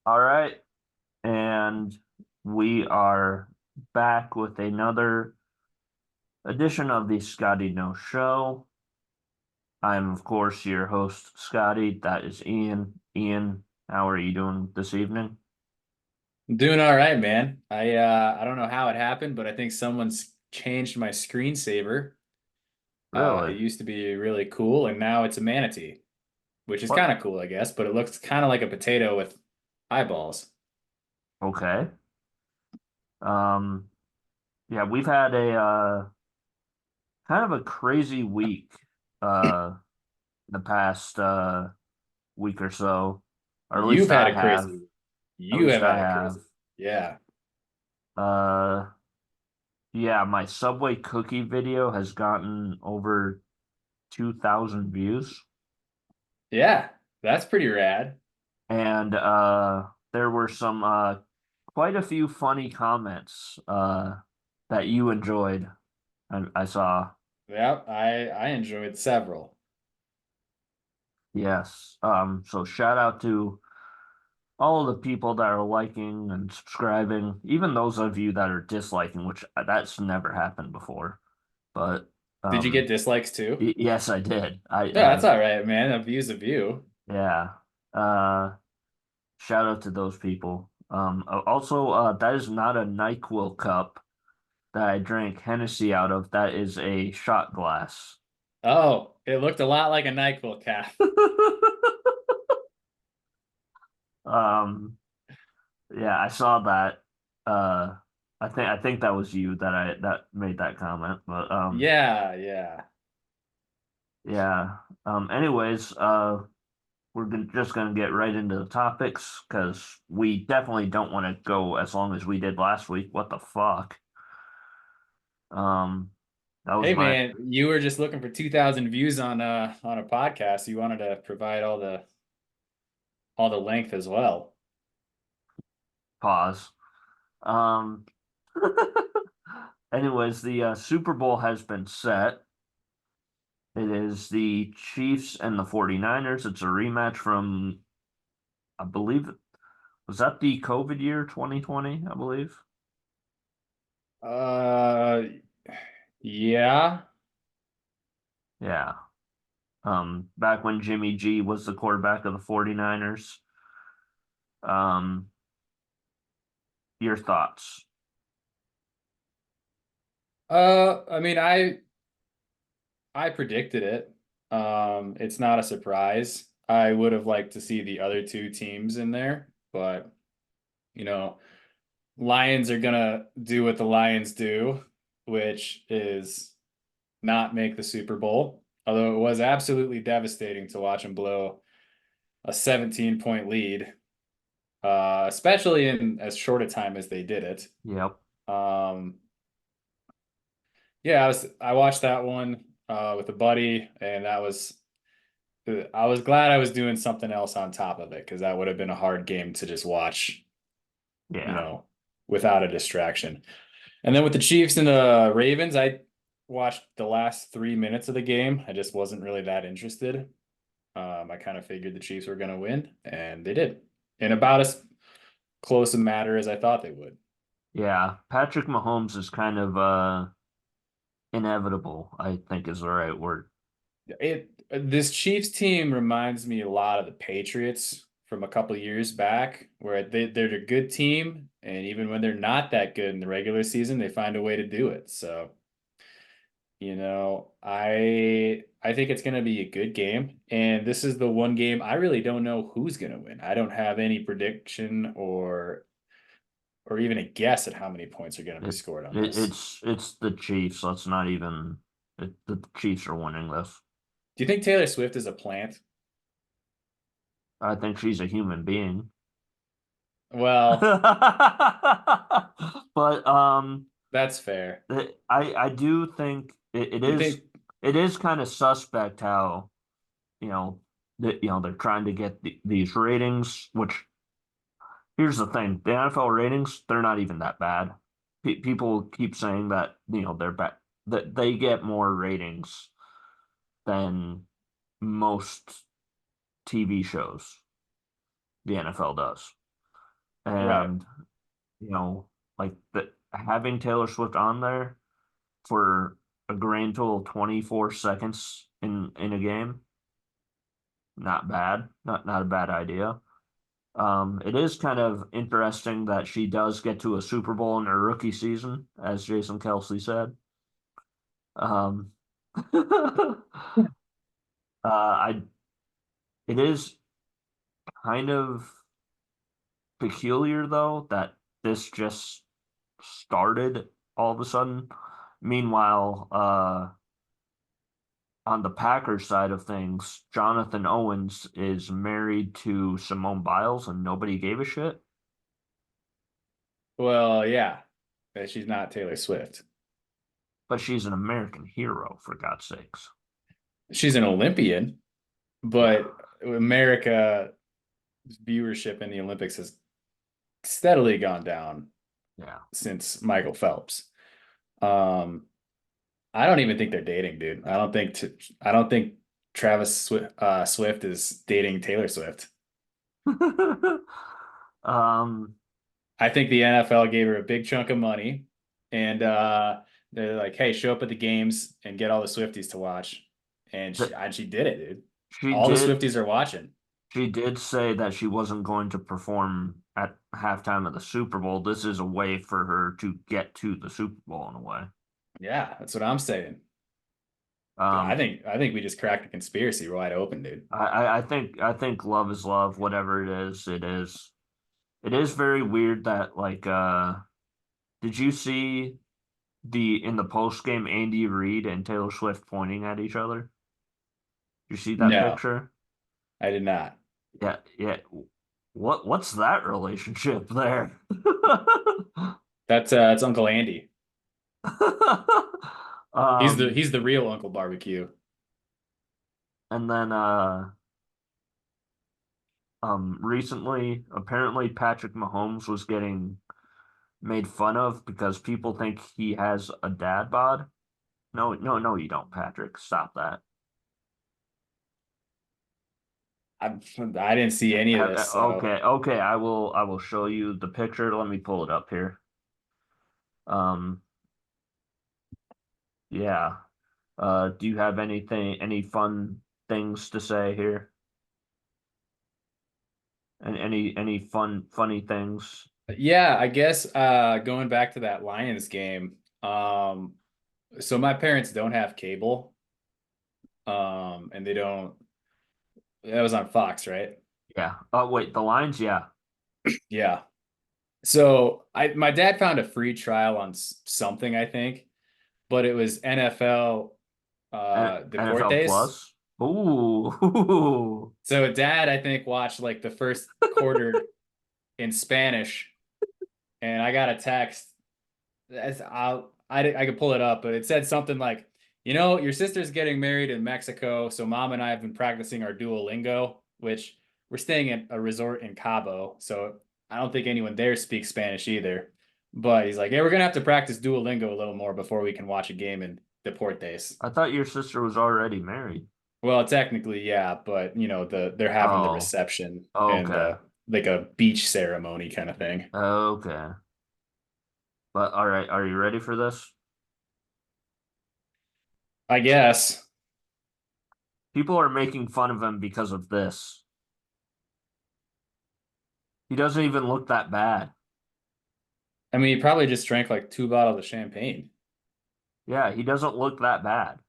All right, and we are back with another edition of the Scotty No Show. I'm, of course, your host, Scotty. That is Ian. Ian, how are you doing this evening? I'm doing all right, man. I don't know how it happened, but I think someone's changed my screensaver. It Really? used to be really cool, and now it's a manatee, which is What? kind of cool, I guess, but it looks kind of like a potato with eyeballs. Okay. Um, yeah, we've had a kind of a crazy week the past week or so, or at You've least had I a have. crazy. At You least have I had a have. crazy. Yeah. Uh, Yeah, my Subway cookie video has gotten over 2,000 views. Yeah, that's pretty rad. And there were some quite a few funny comments that you enjoyed. I saw. Yep, I enjoyed several. Yes. So shout out to all of the people that are liking and subscribing, even those of you that are disliking, which that's never happened before. But Did you get um dislikes too? yes, I did. Yeah, that's all right, man. A view's a view. Yeah. Uh Shout out to those people. Also, that is not a NyQuil cup that I drank Hennessy out of. That is a shot glass. Oh, it looked a lot like a NyQuil cap. Um, yeah, I saw that. Uh, I think that was you that made that comment. But Yeah, yeah. yeah. Anyways, just gonna get right into the topics because we definitely don't want to go as long as we did last week. What the fuck? Um, that was Hey my man, you were just looking for 2,000 views on a podcast. You wanted to provide all the length as well. pause. Um, anyways, the Super Bowl has been set. It is the Chiefs and the 49ers. It's a rematch from, I believe, was that the COVID year 2020, I believe? Uh yeah. Yeah. Back when Jimmy G was the quarterback of the 49ers. Um, your thoughts? I mean I predicted it. It's not a surprise. I would have liked to see the other two teams in there, but you know, Lions are gonna do what the Lions do, which is not make the Super Bowl. Although it was absolutely devastating to watch them blow a 17-point lead, especially in as short a time as they did it. Yep. Um, yeah, I watched that one with a buddy, and that was I was glad I was doing something else on top of it because that would have been a hard game to just watch, you Yeah. know, without a distraction. And then with the Chiefs and the Ravens, I watched the last 3 minutes of the game. I just wasn't really that interested. I kind of figured the Chiefs were going to win, and they did in about as close a matter as I thought they would. Yeah. Patrick Mahomes is kind of inevitable, I think is the right word. This Chiefs team reminds me a lot of the Patriots from a couple of years back, where they're a good team, and even when they're not that good in the regular season, they find a way to do it. So, I think it's going to be a good game, and this is the one game I really don't know who's going to win. I don't have any prediction or even a guess at how many points are going to be It, scored on it this. it's the Chiefs. Let's not even. The Chiefs are winning this. Do you think Taylor Swift is a plant? I think she's a human being. Well, But that's fair. I do think You think it is kind of suspect how that they're trying to get these ratings. Which here's the thing: the NFL ratings, they're not even that bad. People keep saying that they're bad, that they get more ratings than most TV shows. The NFL does. Right. And you know, like the having Taylor Swift on there for a grand total of 24 seconds in a game, not bad. Not a bad idea. It is kind of interesting that she does get to a Super Bowl in her rookie season, as Jason Kelsey said. Um, I it is kind of peculiar though that this just started all of a sudden. Meanwhile, on the Packers side of things, Jonathan Owens is married to Simone Biles and nobody gave a shit. Well, yeah, but she's not Taylor Swift. But she's an American hero, for God's sakes. She's an Olympian, Yeah, but America's viewership in the Olympics has steadily gone down yeah. since Michael Phelps. Um, I don't even think they're dating, dude. I don't think Swift is dating Taylor Swift. um, I think the NFL gave her a big chunk of money, and they're like, "Hey, show up at the games and get all the Swifties to watch," and she did it, dude. she All the did Swifties are watching. she did say that she wasn't going to perform at halftime of the Super Bowl. This is a way for her to get to the Super Bowl in a way. Yeah, that's what I'm saying. Um, I think we just cracked the conspiracy wide open, dude. I think love is love, whatever it is, it is. It is very weird that did you see the in the post game Andy Reid and Taylor Swift pointing at each other? You see that No, picture? I did not. Yeah, yeah. What's that relationship there? That's Uncle Andy. Um, He's the real Uncle Barbecue. and then recently apparently Patrick Mahomes was getting made fun of because people think he has a dad bod. No, no, no, you don't, Patrick. Stop that. I didn't see any of this, so Okay, okay, I will show you the picture. Let me pull it up here. Um, yeah. Do you have any fun things to say here? And any funny things? yeah, I guess going back to that Lions game, so my parents don't have cable, and they don't that was on Fox, right? Yeah. Oh wait, the lines, yeah. Yeah. So I my dad found a free trial on something, I think, but it was NFL NFL Deportes. Plus. Ooh. So dad, I think, watched like the first quarter in Spanish, and I got a text. I could pull it up, but it said something like, your sister's getting married in Mexico, so mom and I have been practicing our Duolingo, which we're staying at a resort in Cabo, so I don't think anyone there speaks Spanish either. But he's like, yeah, we're gonna have to practice Duolingo a little more before we can watch a game in Deportes. I thought your sister was already married. Well, technically, yeah, but they're having the Oh, reception and okay. like a beach ceremony kind of thing. Okay. But all right, are you ready for this? I guess. People are making fun of him because of this. He doesn't even look that bad. I mean, he probably just drank like 2 bottles of champagne. Yeah, he doesn't look that bad.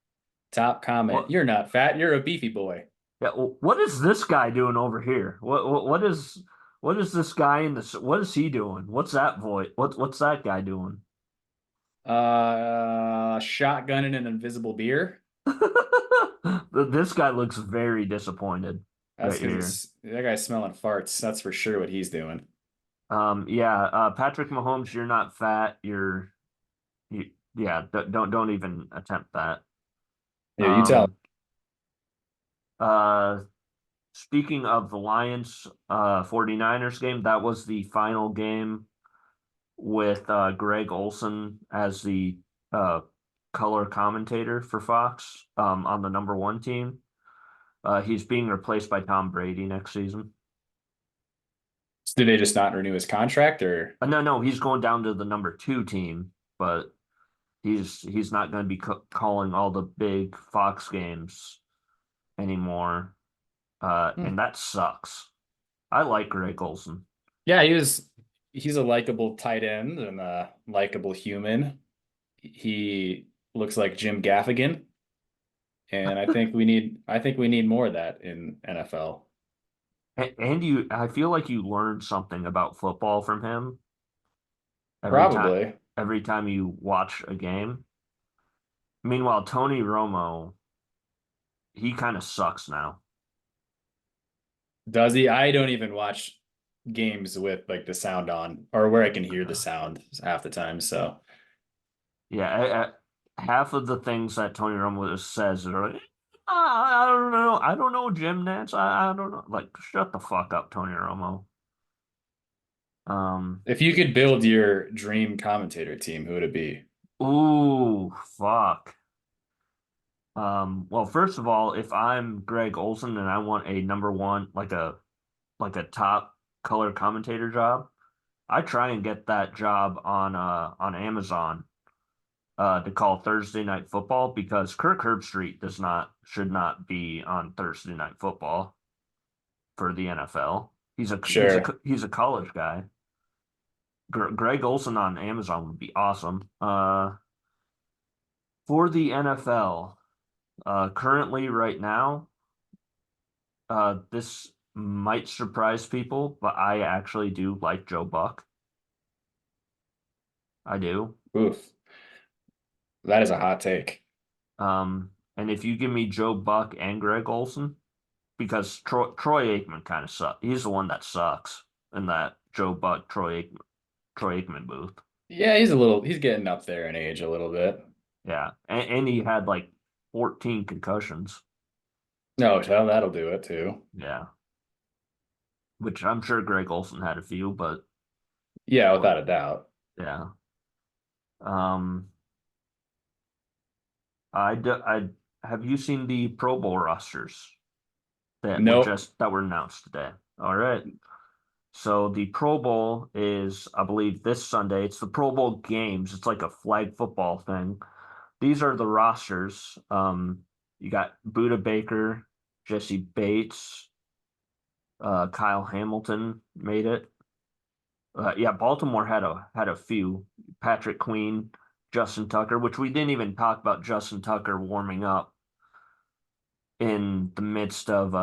Top comment. What? You're not fat. You're a beefy boy. Yeah, what is this guy doing over here? What is this guy in this? What is he doing? What's that voice? What's that guy doing? Shotgunning an invisible beer. This guy looks very disappointed That's right because here. he's that guy's smelling farts. That's for sure what he's doing. Yeah, Patrick Mahomes, you're not fat. Yeah, don't even attempt that. Yeah, you tell. Um, uh, Speaking of the Lions, 49ers game, that was the final game with Greg Olson as the uh, color commentator for Fox on the number one team. He's being replaced by Tom Brady next season. Did they just not renew his contract or? No, he's going down to the number 2 team, but he's not going to be calling all the big Fox games anymore. Hmm. And that sucks. I like Greg Olson. Yeah, he's a likable tight end and a likable human. He looks like Jim Gaffigan, and I think we need more of that in NFL. And I feel like you learn something about football from him every time Probably. every time you watch a game. Meanwhile, Tony Romo, he kind of sucks now. Does he? I don't even watch games with like the sound on or where I can hear the sound half the time. So Yeah, half of the things that Tony Romo says are like, I don't know. I don't know, Jim Nance. I don't know. Like, shut the fuck up, Tony Romo. Um, if you could build your dream commentator team, who would it be? ooh, fuck. Well, first of all, if I'm Greg Olson and I want a number one, like a top color commentator job, I try and get that job on Amazon to call Thursday Night Football because Kirk Herbstreit does not should not be on Thursday Night Football for the NFL. Sure. He's a college guy. Greg Olson on Amazon would be awesome. For the NFL, currently right now, this might surprise people, but I actually do like Joe Buck. I do. Oof. That is a hot take. And if you give me Joe Buck and Greg Olson, because Troy Aikman kind of sucks. He's the one that sucks in that Joe Buck Troy Aikman booth. Yeah, he's getting up there in age a little bit. Yeah, and he had like 14 concussions. No, well, that'll do it too. Yeah, which I'm sure Greg Olson had a few, but Yeah, without a doubt. yeah. Um, I have you seen the Pro Bowl rosters Nope. that were announced today? All right. So the Pro Bowl is, I believe, this Sunday. It's the Pro Bowl games. It's like a flag football thing. These are the rosters. You got Buda Baker, Jesse Bates, Kyle Hamilton made it. Yeah, Baltimore had a few. Patrick Queen, Justin Tucker, which we didn't even talk about Justin Tucker warming up in the midst of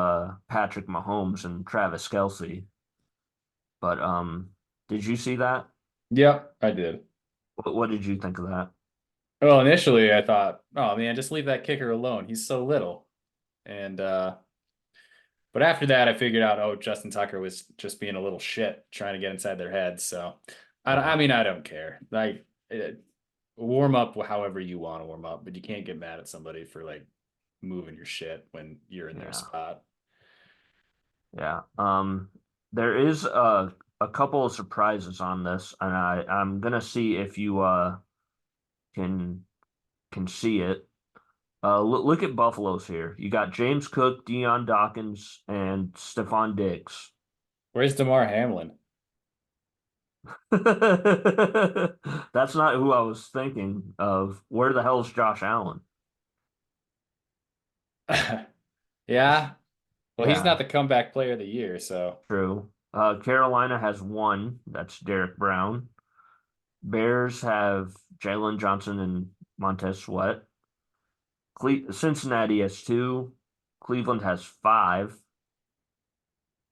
Patrick Mahomes and Travis Kelce. But did you see that? Yep, I did. What did you think of that? Well, initially I thought, oh man, just leave that kicker alone. He's so little. And but after that I figured out, oh, Justin Tucker was just being a little shit trying to get inside their heads. So I Yeah, mean, I don't care. Like warm up however you want to warm up, but you can't get mad at somebody for like moving your shit when you're in their yeah, spot. yeah. There is a couple of surprises on this, and I'm gonna see if you can can see it. Look at Buffalo's here. You got James Cook, Deion Dawkins, and Stephon Diggs. Where's DeMar Hamlin? That's not who I was thinking of. Where the hell is Josh Allen? Yeah. Well, he's not Yeah, the comeback player of the year, so true. Carolina has one. That's Derek Brown. Bears have Jalen Johnson and Montez Sweat. Cincinnati has two. Cleveland has five.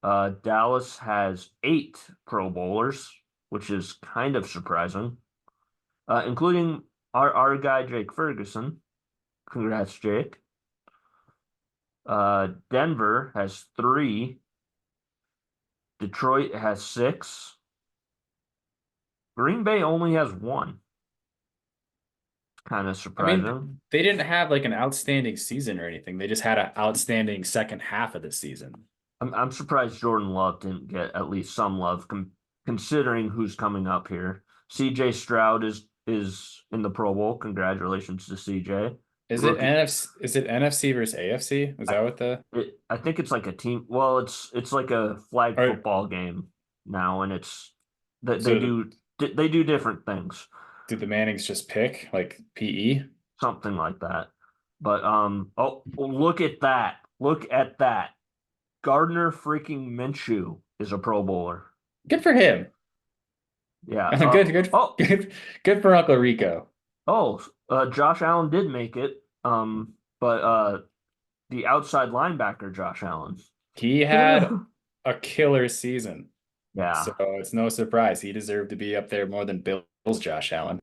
Dallas has eight Pro Bowlers, which is kind of surprising, including our guy Jake Ferguson. Congrats, Jake. Denver has three. Detroit has six. Green Bay only has one. Kind of I mean, surprising. they didn't have like an outstanding season or anything. They just had an outstanding second half of the season. I'm surprised Jordan Love didn't get at least some love, considering who's coming up here. C.J. Stroud is in the Pro Bowl. Congratulations to C.J. Is it Rookie. NFC? Is it NFC versus AFC? Is I that what the I think it's like a team. Well, it's like a flag or football game. now, and it's that So they do different things, did the Mannings just pick like PE? something like that. But oh, look at that! Look at that! Gardner freaking Minshew is a Pro Bowler. Good for him. Yeah. Good for Uncle Rico. Josh Allen did make it. But the outside linebacker, Josh Allen. He had a killer season. So Yeah. it's no surprise he deserved to be up there more than Bill's Josh Allen.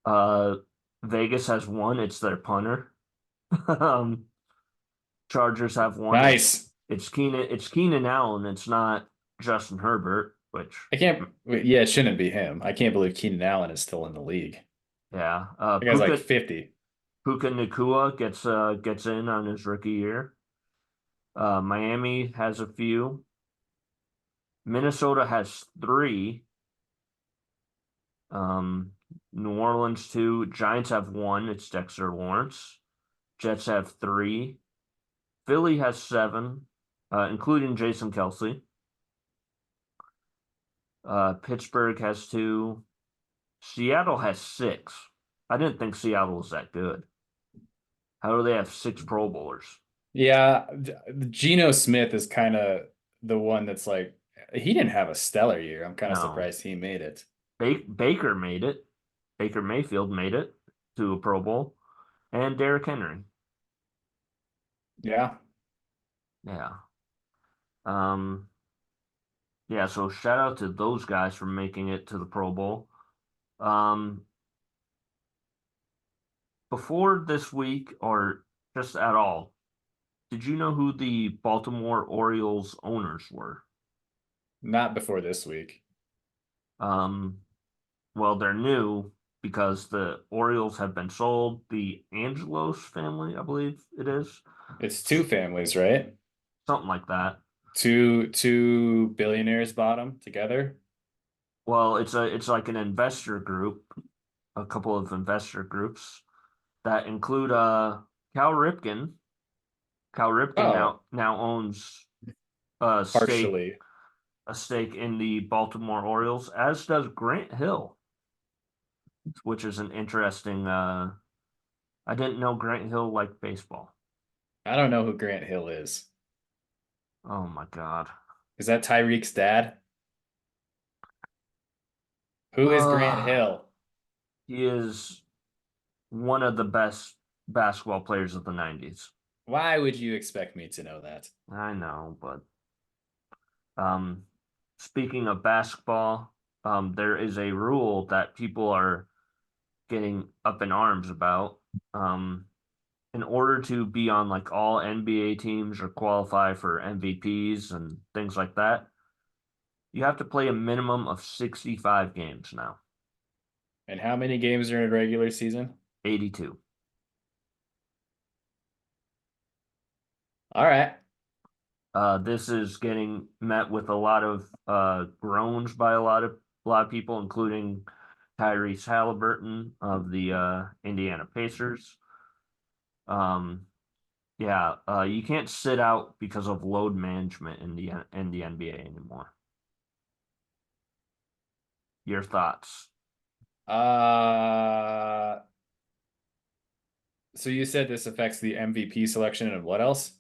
Uh, Vegas has one. It's their punter. Um, Chargers have one. Nice. It's Keenan Allen. It's not Justin Herbert, which I can't, yeah, it shouldn't be him. I can't believe Keenan Allen is still in the league. yeah. The guy's like 50. Puka Nacua gets in on his rookie year. Miami has a few. Minnesota has three. Um, New Orleans two. Giants have one. It's Dexter Lawrence. Jets have three. Philly has seven, including Jason Kelsey. Pittsburgh has two. Seattle has six. I didn't think Seattle was that good. How do they have six Pro Bowlers? Yeah, Geno Smith is kind of the one that's like, he didn't have a stellar year. I'm kind of No. surprised he made it. Baker made it. Baker Mayfield made it to a Pro Bowl, and Derrick Henry. Yeah. Yeah. Um. Yeah. So shout out to those guys for making it to the Pro Bowl. Um. Before this week, or just at all, did you know who the Baltimore Orioles owners were? Not before this week. Um. Well, they're new because the Orioles have been sold. The Angelos family, I believe it is, It's two families, right? something like that. Two billionaires bought them together. Well, it's like an investor group, a couple of investor groups that include Cal Ripken. Cal Ripken Oh, now owns a stake partially. a stake in the Baltimore Orioles, as does Grant Hill, which is an interesting I didn't know Grant Hill liked baseball. I don't know who Grant Hill is. Oh my God. Is that Tyreek's dad? Who is Grant Uh Hill? he is one of the best basketball players of the 90s. Why would you expect me to know that? I know, but um speaking of basketball, there is a rule that people are getting up in arms about. Um in order to be on like all NBA teams or qualify for MVPs and things like that, you have to play a minimum of 65 games now. And how many games are in a regular season? 82. All right. This is getting met with a lot of groans by a lot of people, including Tyrese Halliburton of the Indiana Pacers. Um, yeah, you can't sit out because of load management in the NBA anymore. Your thoughts? Uh, so you said this affects the MVP selection and what else?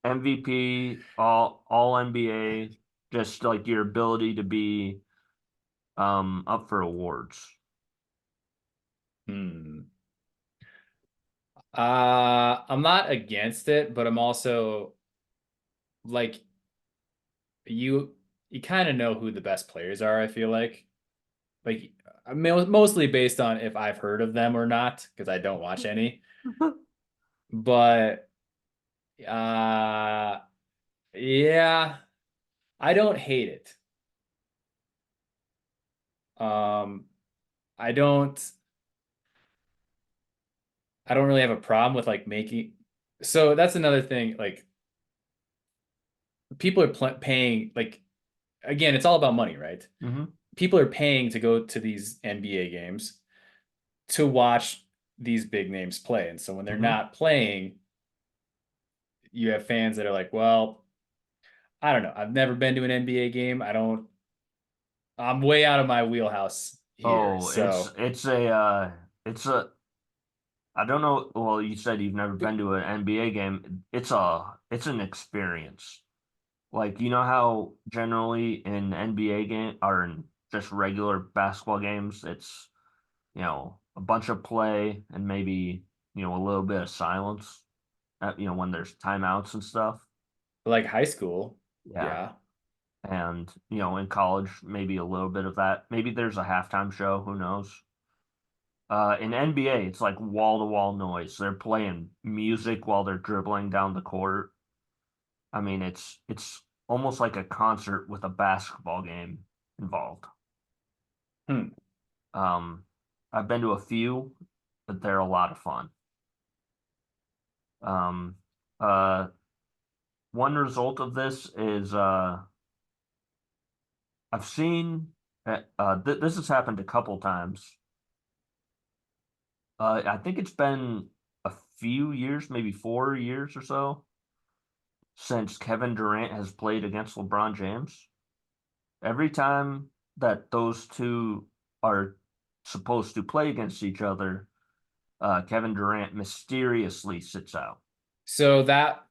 MVP, all NBA, just like your ability to be up for awards. Hmm. I'm not against it, but I'm also like you you kind of know who the best players are, I feel like I mean, mostly based on if I've heard of them or not, because I don't watch any. But uh yeah, I don't hate it. Um I don't I don't really have a problem with like making, so that's another thing, like people are paying, like, again, it's all about money, right? Hmm. People are paying to go to these NBA games to watch these big names play. And so when they're Hmm. not playing, you have fans that are like, well, I don't know. I've never been to an NBA game. I don't. I'm way out of my wheelhouse here. Oh, So it's a I don't know. Well, you said you've never been to an NBA game. It's an experience. Like, you know how generally in NBA game or in just regular basketball games, it's, a bunch of play and maybe, a little bit of silence, when there's timeouts and stuff. like high school, Yeah. yeah. And, in college, maybe a little bit of that. Maybe there's a halftime show, who knows? In NBA, it's like wall to wall noise. They're playing music while they're dribbling down the court. I mean, it's almost like a concert with a basketball game involved. Hmm. Um, I've been to a few, but they're a lot of fun. Um, uh, One result of this is I've seen this has happened a couple times. I think it's been a few years, maybe 4 years or so, since Kevin Durant has played against LeBron James. Every time that those two are supposed to play against each other, Kevin Durant mysteriously sits out. So that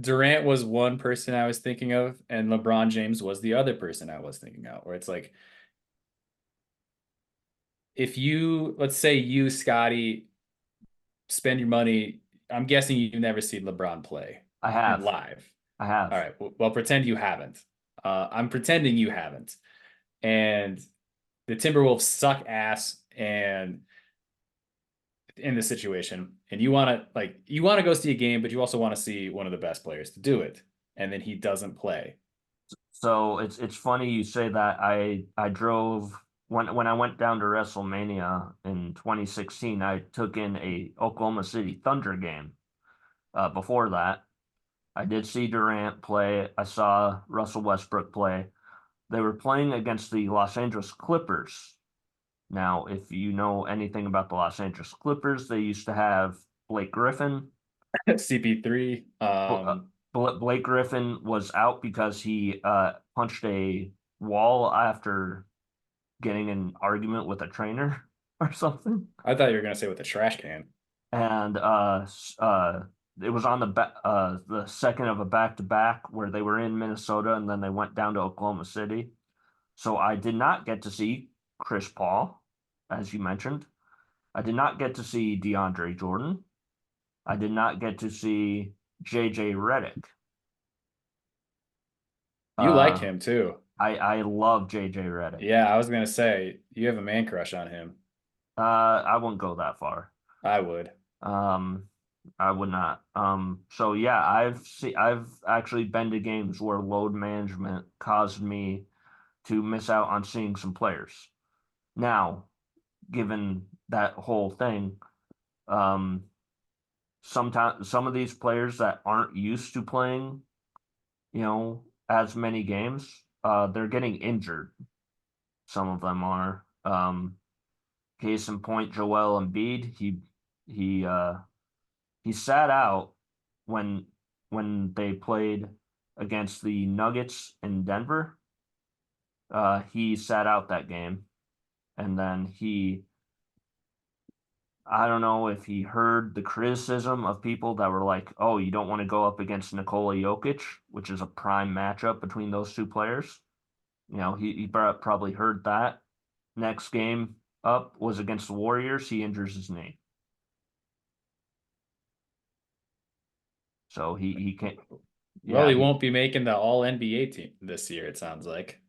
Durant was one person I was thinking of, and LeBron James was the other person I was thinking of. Where it's like, if you, let's say you, Scotty, spend your money, I'm guessing you've never seen LeBron play I in have, live. I All have. right, well, pretend you haven't. I'm pretending you haven't. And the Timberwolves suck ass and in this situation, and you want to go see a game, but you also want to see one of the best players to do it, and then he doesn't play. So it's funny you say that. I drove when I went down to WrestleMania in 2016. I took in a Oklahoma City Thunder game. Before that, I did see Durant play. I saw Russell Westbrook play. They were playing against the Los Angeles Clippers. Now, if you know anything about the Los Angeles Clippers, they used to have Blake Griffin. CP3. Blake Griffin was out because he punched a wall after getting an argument with a trainer or something. I thought you were gonna say with a trash can. And it was on the second of a back to back where they were in Minnesota and then they went down to Oklahoma City. So I did not get to see Chris Paul, as you mentioned. I did not get to see DeAndre Jordan. I did not get to see JJ Redick. You like Uh, him too. I love JJ Redick. Yeah, I was gonna say you have a man crush on him. I won't go that far. I would. Um, I would not. So yeah, I've actually been to games where load management caused me to miss out on seeing some players. Now, given that whole thing, um, sometimes some of these players that aren't used to playing, as many games, they're getting injured. Some of them are. Case in point, Joel Embiid. He uh he sat out when when they played against the Nuggets in Denver. He sat out that game, and then I don't know if he heard the criticism of people that were like, "Oh, you don't want to go up against Nikola Jokic," which is a prime matchup between those two players. He probably heard that. Next game up was against the Warriors. He injures his knee, so he can't. Well, Yeah, he he won't be making the All NBA team this year. It sounds like.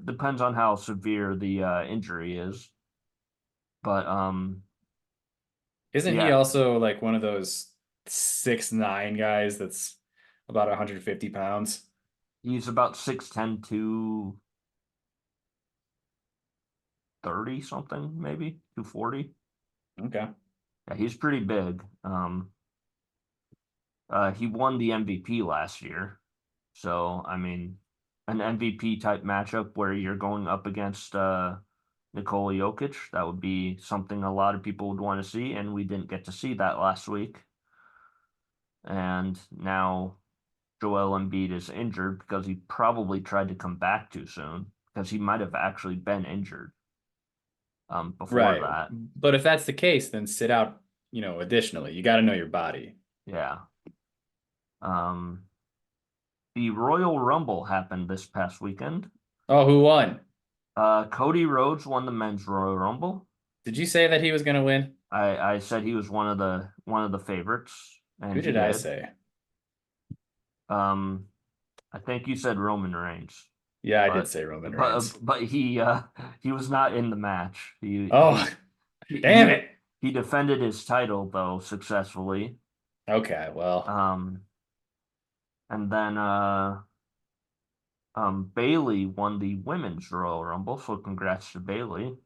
depends on how severe the injury is, but Isn't he yeah, also like one of those 6'9" guys that's about 150 pounds? he's about 6'10", 230 something, maybe 240. Okay. Yeah, he's pretty big. He won the MVP last year, so I mean, an MVP type matchup where you're going up against Nikola Jokic, that would be something a lot of people would want to see, and we didn't get to see that last week. And now Joel Embiid is injured because he probably tried to come back too soon because he might have actually been injured before Right. that. But if that's the case, then sit out, additionally. You got to know your body. Yeah. Um, the Royal Rumble happened this past weekend. Oh, who won? Cody Rhodes won the men's Royal Rumble. Did you say that he was going to win? I said he was one of the favorites, Who and he did I did. say? Um, I think you said Roman Reigns, Yeah, I did but say Roman but Reigns. but he was not in the match. Oh, He damn he it. he defended his title though successfully. Okay, well, Um, and then Bailey won the women's Royal Rumble, so congrats to Bailey.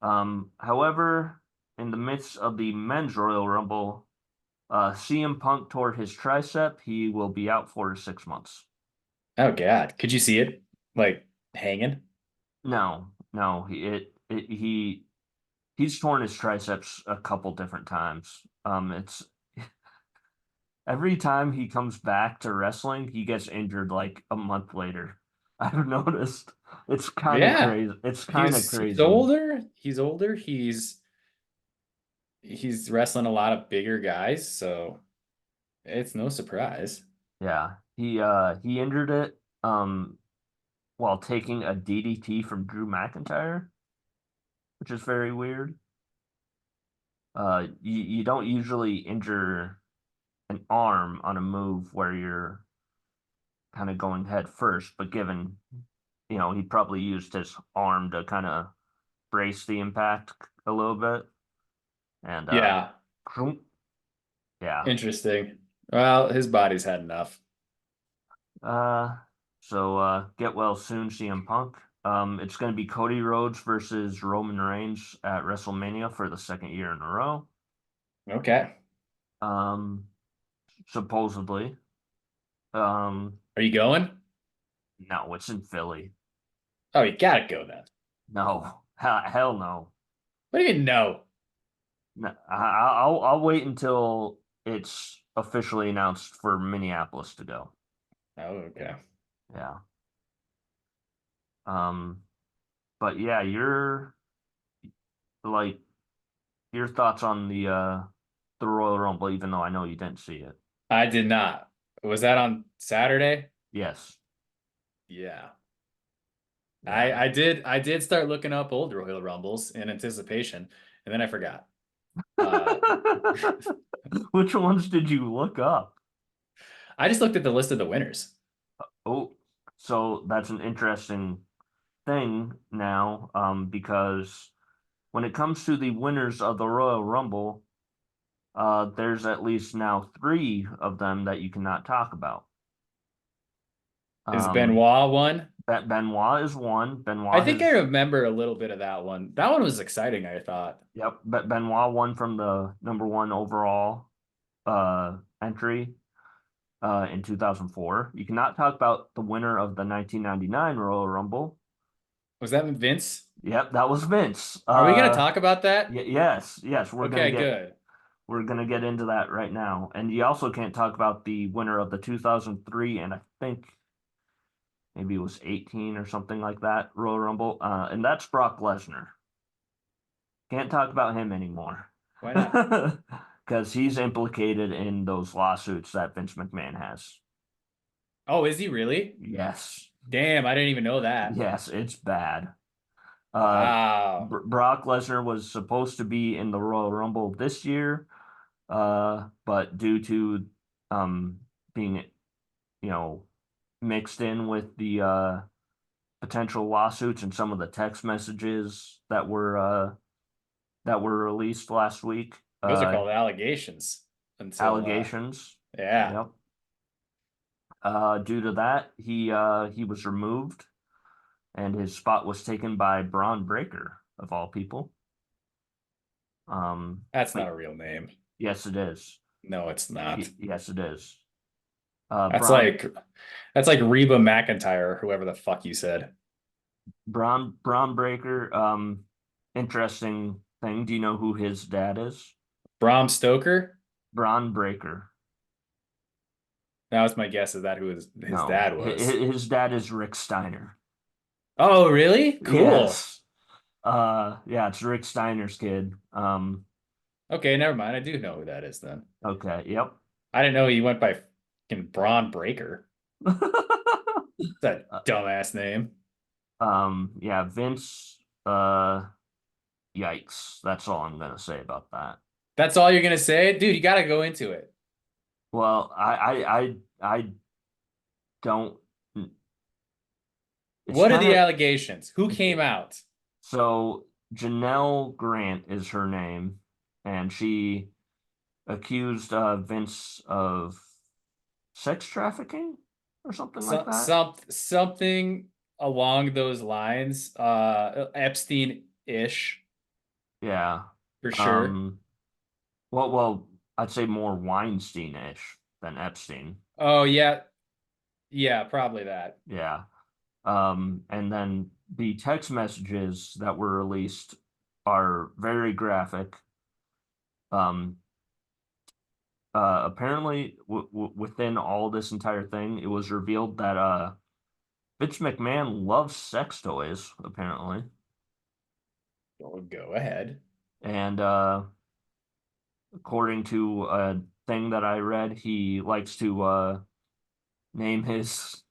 However, in the midst of the men's Royal Rumble, CM Punk tore his tricep. He will be out 4 to 6 months. oh God. Could you see it? Like hanging? No, no, he's torn his triceps a couple different times. It's every time he comes back to wrestling, he gets injured like a month later. I've noticed. It's kind of Yeah. crazy. It's kind of He's crazy. older. He's older. He's wrestling a lot of bigger guys, so it's no surprise. Yeah. He injured it while taking a DDT from Drew McIntyre, which is very weird. You don't usually injure an arm on a move where you're kind of going head first, but given, he probably used his arm to kind of brace the impact a little bit. And Yeah. yeah. Interesting. Well, his body's had enough. Uh so get well soon, CM Punk. It's gonna be Cody Rhodes versus Roman Reigns at WrestleMania for the second year in a row. Okay. Um Supposedly. Um Are you going? no, it's in Philly. Oh, you gotta go then. No. Hell no. What do you mean no? No, I'll wait until it's officially announced for Minneapolis to go. Oh, okay. Yeah. Um, but yeah, like your thoughts on the Royal Rumble, even though I know you didn't see it. I did not. Was that on Saturday? Yes. Yeah. I Yeah. I did I did start looking up old Royal Rumbles in anticipation, and then I forgot. Uh Which ones did you look up? I just looked at the list of the winners. Oh, so that's an interesting thing now, because when it comes to the winners of the Royal Rumble, there's at least now three of them that you cannot talk about. Is Um, Benoit one? Benoit is one. I Benoit think I has, remember a little bit of that one. That one was exciting, I thought. yep, Benoit won from the number one overall entry in 2004. You cannot talk about the winner of the 1999 Royal Rumble. Was that Vince? Yep, that was Vince. Are we gonna talk about that? Yes, Okay, good. we're gonna get into that right now. And you also can't talk about the winner of the 2003 and I think maybe it was 18 or something like that Royal Rumble, and that's Brock Lesnar. Can't talk about him anymore Why not? because he's implicated in those lawsuits that Vince McMahon has. Oh, is he really? Yes, Damn, I didn't even know that. yes, it's bad. Wow. Brock Lesnar was supposed to be in the Royal Rumble this year, but due to um, being, you know, mixed in with the potential lawsuits and some of the text messages that were released last week, Those are called allegations until allegations. yeah. Yep. Due to that, he was removed, and his spot was taken by Braun Breaker of all people. That's But not a real name. yes, it is. No, it's not. Yes, it is. That's Braun like that's like Reba McIntyre or whoever the fuck you said. Braun Breaker. Interesting thing. Do you know who his dad is? Bram Stoker? Braun Breaker. That was my guess. Is that who his No, dad was? his dad is Rick Steiner. Oh, really? Cool. Yes. Yeah, it's Rick Steiner's kid. Okay, never mind. I do know who that is then. Okay, yep. I didn't know he went by fucking Braun Breaker. That Uh, dumbass name. yeah, Vince, yikes. That's all I'm gonna say about that. That's all you're gonna say? Dude, you gotta go into it. Well, I don't. It's What are kind the of allegations? Who came out? so Janelle Grant is her name, and she accused Vince of sex trafficking or something like that. Something along those lines. Epstein-ish Yeah. for sure. Um. Well, I'd say more Weinstein-ish than Epstein. Oh yeah, yeah, probably that. Yeah. And then the text messages that were released are very graphic. Um, apparently, within all this entire thing, it was revealed that Vince McMahon loves sex toys, apparently, Go ahead. and according to a thing that I read, he likes to name his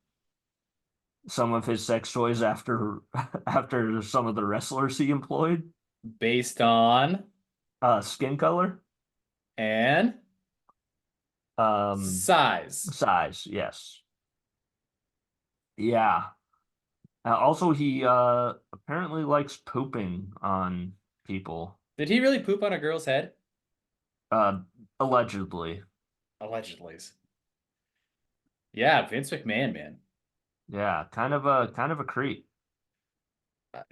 some of his sex toys after after some of the wrestlers he employed. Based on Skin color, and um, size. size, yes, yeah. Also, he apparently likes pooping on people. Did he really poop on a girl's head? Uh, allegedly, Allegedly. Yeah, Vince McMahon, man. yeah, kind of a creep.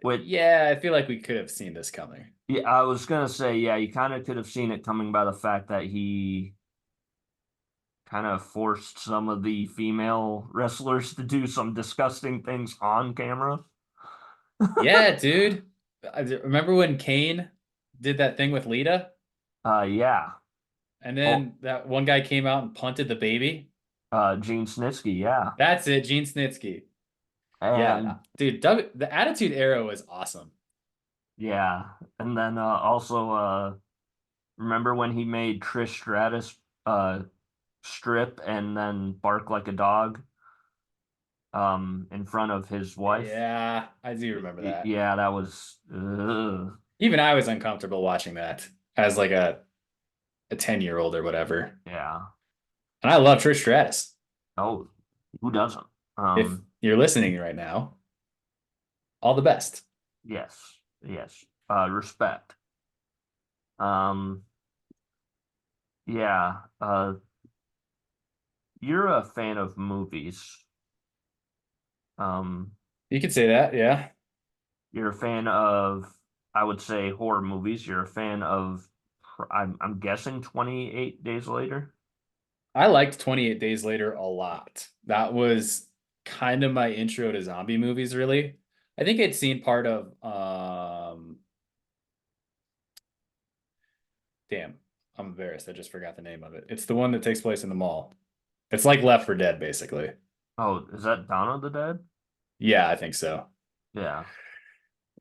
With Yeah, I feel like we could have seen this coming. yeah, I was gonna say, yeah, you kind of could have seen it coming by the fact that he kind of forced some of the female wrestlers to do some disgusting things on camera. Yeah, dude. Remember when Kane did that thing with Lita? Yeah. And Oh, then that one guy came out and punted the baby? Gene Snitsky, yeah. That's it, Gene Snitsky. Yeah, And dude, the Attitude Era was awesome. yeah, and then also remember when he made Trish Stratus strip and then bark like a dog in front of his wife? Yeah, I do remember that. Yeah, that was Even I was uncomfortable watching that as like a 10-year-old or whatever. yeah. And I love Trish Stratus. Oh, who doesn't? If you're listening right now, all the best. Yes, yes. Respect. Um, yeah. You're a fan of movies. Um, You could say that, yeah. you're a fan of, I would say, horror movies. You're a fan of, I'm guessing 28 Days Later. I liked 28 Days Later a lot. That was kind of my intro to zombie movies, really. I think I'd seen part of damn, I'm embarrassed. I just forgot the name of it. It's the one that takes place in the mall. It's like Left 4 Dead, basically. Oh, is that Dawn of the Dead? Yeah, I think so. Yeah.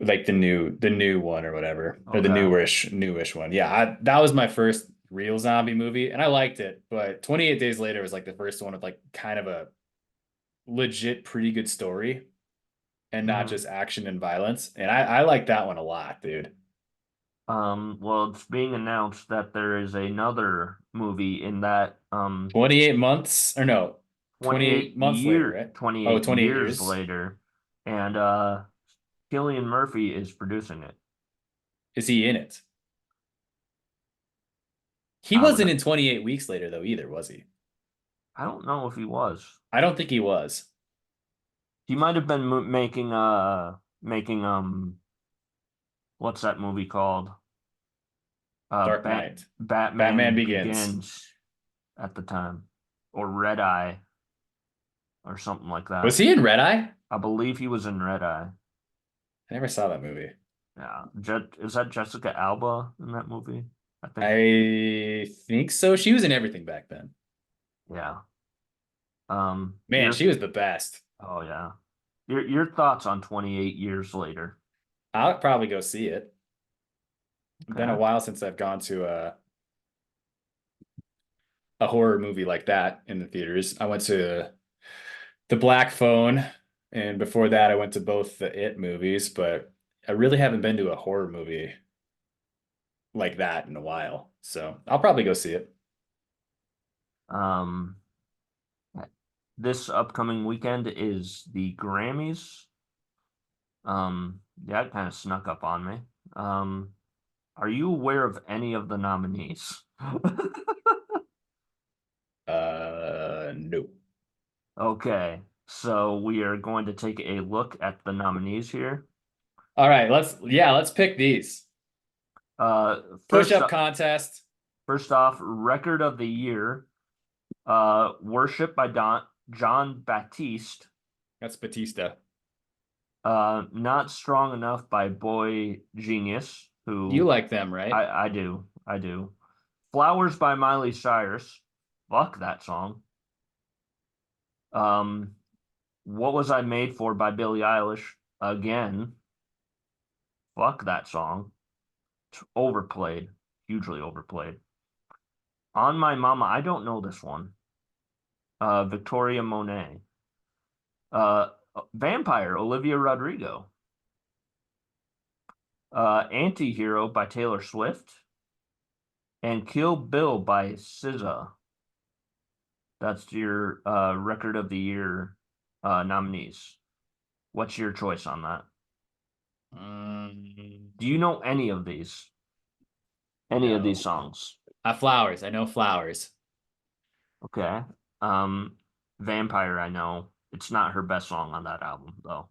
Like the new one or whatever, or the Okay. newish one. Yeah, that was my first real zombie movie, and I liked it. But 28 Days Later was like the first one with like kind of a legit pretty good story and not Mhm. just action and violence. And I like that one a lot, dude. Well, it's being announced that there is another movie in that 28 months or no, 28 months later, right? Oh, 28 28 years years. later, and Cillian Murphy is producing it. Is he in it? He I would wasn't in 28 weeks later though either, was he? I don't know if he was. I don't think he was. He might have been making what's that movie called? Dark Knight. Batman Batman Begins. Begins at the time, or Red Eye or something like Was that. he in Red Eye? I believe he was in Red Eye. I never saw that movie. Yeah, is that Jessica Alba in that movie? I think. I think so. She was in everything back then. Yeah. Man, You're she was the best. oh yeah. Your thoughts on 28 years later? I'll probably go see it. It's been a Okay. while since I've gone to a horror movie like that in the theaters. I went to The Black Phone, and before that, I went to both the It movies, but I really haven't been to a horror movie like that in a while. So I'll probably go see it. Um, this upcoming weekend is the Grammys. Yeah, it kind of snuck up on me. Um, are you aware of any of the nominees? No. Okay, so we are going to take a look at the nominees here. All right, let's pick these. Uh, Push first up up, contest. first off, record of the year, "Worship" by John Baptiste. That's Batista. Not Strong Enough by Boy Genius, You who like them, right? I do. Flowers by Miley Cyrus. Fuck that song. Um, What Was I Made For by Billie Eilish. Again, fuck that song. It's overplayed, hugely overplayed. On My Mama, I don't know this one. Victoria Monet. Uh, Vampire, Olivia Rodrigo. Anti-Hero by Taylor Swift. And Kill Bill by SZA. That's your record of the year nominees. What's your choice on that? Um, Do you know any of these? Any of these no. songs? Flowers. I know flowers. Okay. Um, Vampire, I know. It's not her best song on that album, though.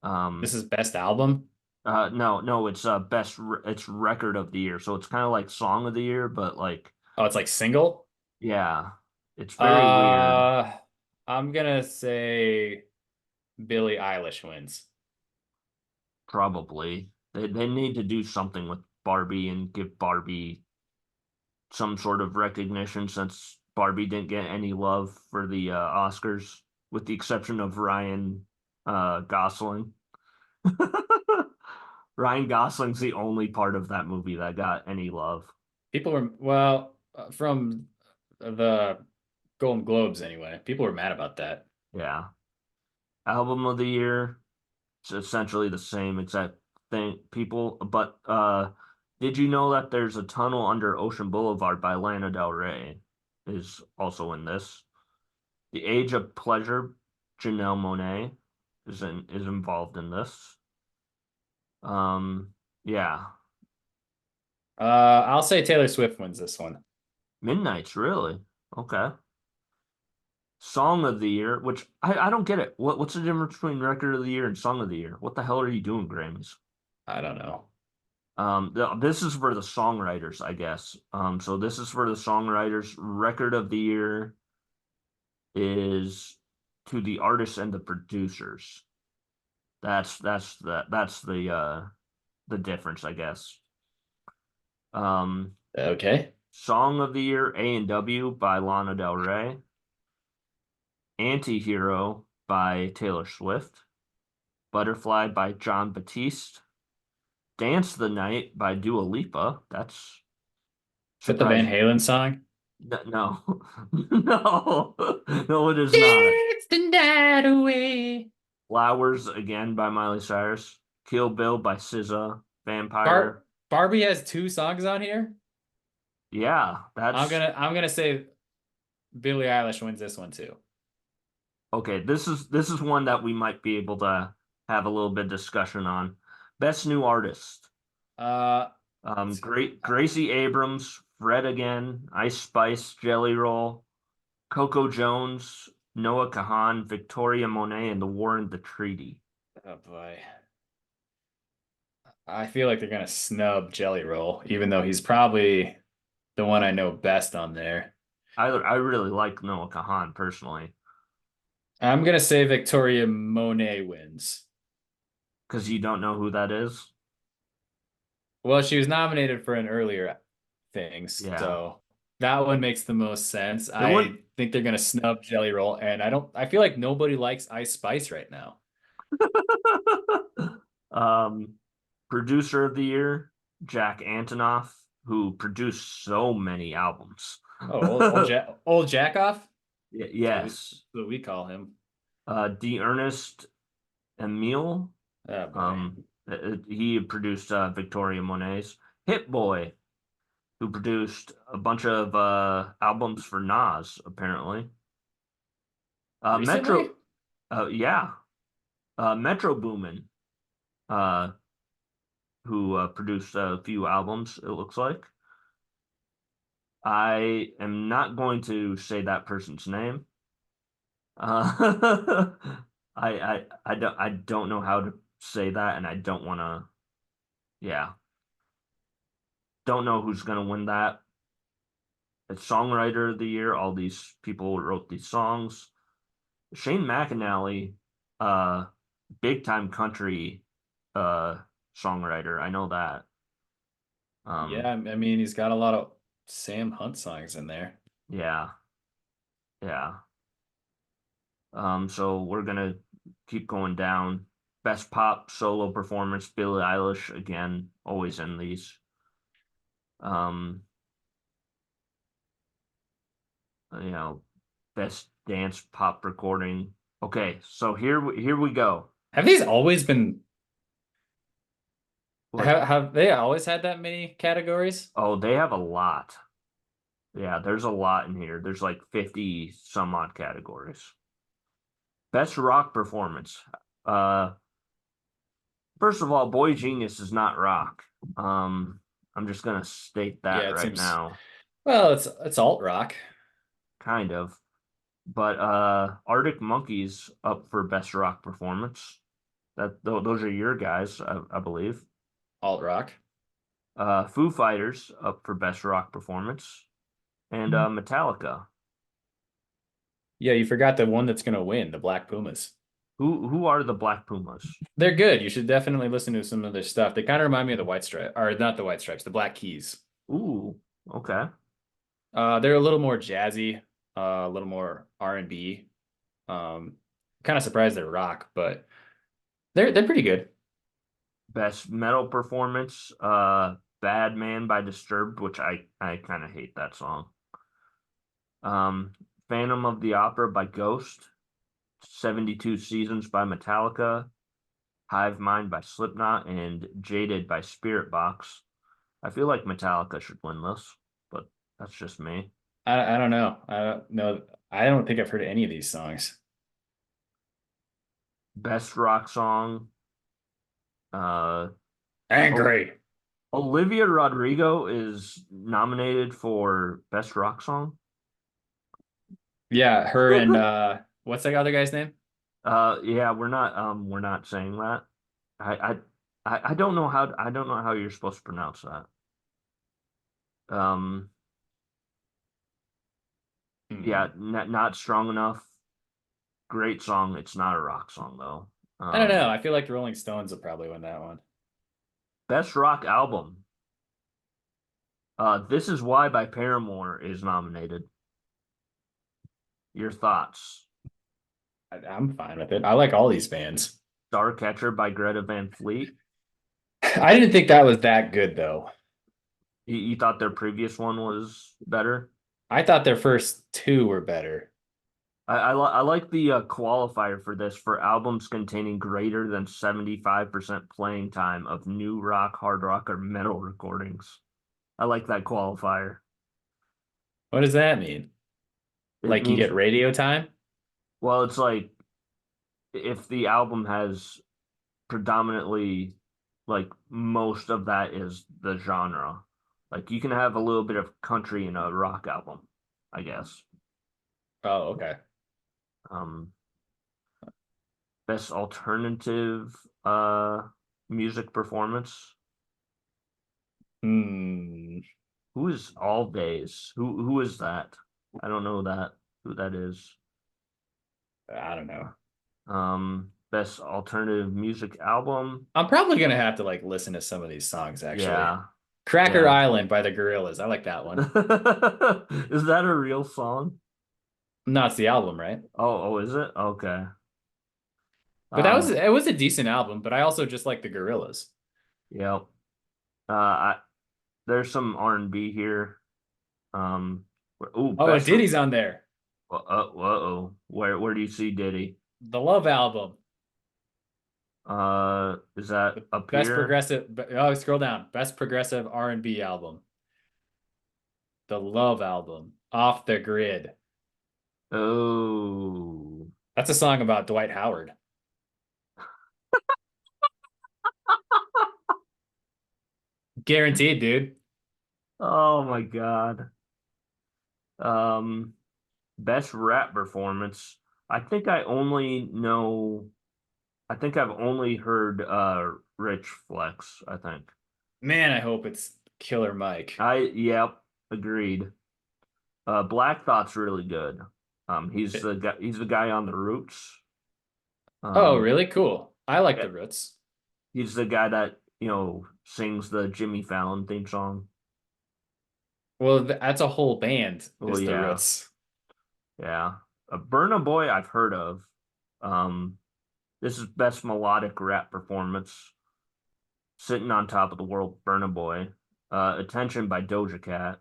This Um, is best album. no, it's it's record of the year. So it's kind of like song of the year, but like, Oh, it's like single. yeah, it's very weird. Uh, I'm gonna say Billie Eilish wins. Probably. They need to do something with Barbie and give Barbie some sort of recognition since Barbie didn't get any love for the Oscars, with the exception of Ryan Gosling. Ryan Gosling's the only part of that movie that got any love. People were well from the Golden Globes anyway. People were mad about that. Yeah. Album of the year, it's essentially the same exact thing, people. But did you know that there's a tunnel under Ocean Boulevard by Lana Del Rey is also in this? The Age of Pleasure, Janelle Monáe is involved in this. Yeah. I'll say Taylor Swift wins this one. Midnight's really okay. Song of the year, which I don't get it. What's the difference between record of the year and song of the year? What the hell are you doing, Grammys? I don't know. This is for the songwriters, I guess. So this is for the songwriters. Record of the year is to the artists and the producers. That's the difference, I guess. Um, Okay. Song of the year, A&W by Lana Del Rey. Anti-Hero by Taylor Swift. Butterfly by John Batiste. Dance the Night by Dua Lipa. That's Is that the Van surprising. Halen song? No, no, no, it is not. Dance the night away. Flowers again by Miley Cyrus. Kill Bill by SZA. Vampire. Barbie has two songs on here. Yeah, that's I'm gonna say Billie Eilish wins this one too. okay. This is one that we might be able to have a little bit of discussion on. Best New Artist. Uh, Great Gracie Abrams, Fred again, Ice Spice, Jelly Roll, Coco Jones, Noah Kahan, Victoria Monet, and The War and the Treaty. oh boy. I feel like they're gonna snub Jelly Roll, even though he's probably the one I know best on there. I really like Noah Kahan personally I'm gonna say Victoria Monet wins. because you don't know who that is. Well, she was nominated for an earlier thing, Yeah. so That one makes the most sense. It wouldn't. I think they're gonna snub Jelly Roll, and I feel like nobody likes Ice Spice right now. um, Producer of the year, Jack Antonoff, who produced so many albums. Oh, old Jackoff? Yes. That's what we call him. D. Ernest Emile. Oh boy. He produced Victoria Monet's Hit Boy, who produced a bunch of albums for Nas, apparently. Recently? Metro, yeah, Metro Boomin, uh, who produced a few albums, it looks like. I am not going to say that person's name. Uh, I don't know how to say that, and I don't want to. Yeah, don't know who's going to win that. It's songwriter of the year. All these people wrote these songs. Shane McAnally, uh, big time country uh songwriter. I know that. Yeah, Um, I mean he's got a lot of Sam Hunt songs in there. yeah, yeah. So we're gonna keep going down. Best pop solo performance, Billie Eilish again, always in these. Um, you know, best dance pop recording. Okay, so here we go. Have these always been What? have they always had that many categories? Oh, they have a lot. Yeah, there's a lot in here. There's like 50 some odd categories. Best rock performance. Uh, First of all, Boy Genius is not rock. I'm just gonna state that Yeah, it right seems now, well, it's alt rock. kind of. But Arctic Monkeys up for best rock performance. Those are your guys, I believe. Alt rock. Foo Fighters up for best rock performance, and Metallica. Yeah, you forgot the one that's gonna win, the Black Pumas. Who are the Black Pumas? They're good. You should definitely listen to some of their stuff. They kind of remind me of the White Stripe, or not the White Stripes, the Black Keys. Ooh, okay. They're a little more jazzy, a little more R&B. Kind of surprised they're rock, but they're pretty good. Best metal performance, Bad Man by Disturbed, which I kind of hate that song. Um, Phantom of the Opera by Ghost, 72 Seasons by Metallica, Hive Mind by Slipknot, and Jaded by Spirit Box. I feel like Metallica should win this, but that's just me. I don't know. I don't know. I don't think I've heard any of these songs. Best rock song, uh, oh, Angry. Olivia Rodrigo is nominated for best rock song. Yeah, her and what's that other guy's name? Yeah, we're not saying that. I I don't know how you're supposed to pronounce that. Um, yeah, Hmm. not strong enough. Great song. It's not a rock song though. I don't know. Um, I feel like the Rolling Stones will probably win that one. Best rock album. This Is Why by Paramore is nominated. Your thoughts? I'm fine with it. I like all these bands. Starcatcher by Greta Van Fleet. I didn't think that was that good though. You thought their previous one was better? I thought their first two were better. I like the qualifier for this for albums containing greater than 75% playing time of new rock, hard rock, or metal recordings. I like that qualifier. What does that mean? It Like you means, get radio time? well, it's like if the album has predominantly, like, most of that is the genre. Like you can have a little bit of country in a rock album, I guess. Oh, okay. Um, Best alternative music performance. Hmm. Who is All Days? Who is that? I don't know who that is. I don't know. Best alternative music album. I'm probably gonna have to like listen to some of these songs actually, Yeah. Cracker Yeah. Island by the Gorillaz. I like that one. Is that a real song? No, it's the album, right? Oh, is it? Okay. But Um, it was a decent album, but I also just like the Gorillaz. yeah. I there's some R&B here. Ooh, Oh, best. Diddy's on there. Uh-oh. Where do you see Diddy? The Love album. Is that The up best here? progressive, oh, scroll down. Best progressive R&B album. The Love album. Off the Grid. Oh. That's a song about Dwight Howard. Guaranteed, dude. Oh my God. Um, best rap performance. I think I only know. I think I've only heard Rich Flex, I think. Man, I hope it's Killer Mike. Yep, agreed. Black Thought's really good. He's the guy on the Roots. Oh, Um, really? Cool. I like yeah, the Roots. he's the guy that, sings the Jimmy Fallon theme song. Well, that's a whole band, Well, is the yeah, Roots. yeah. Burna Boy I've heard of. Um, this is best melodic rap performance. Sitting on Top of the World, Burna Boy. Attention by Doja Cat.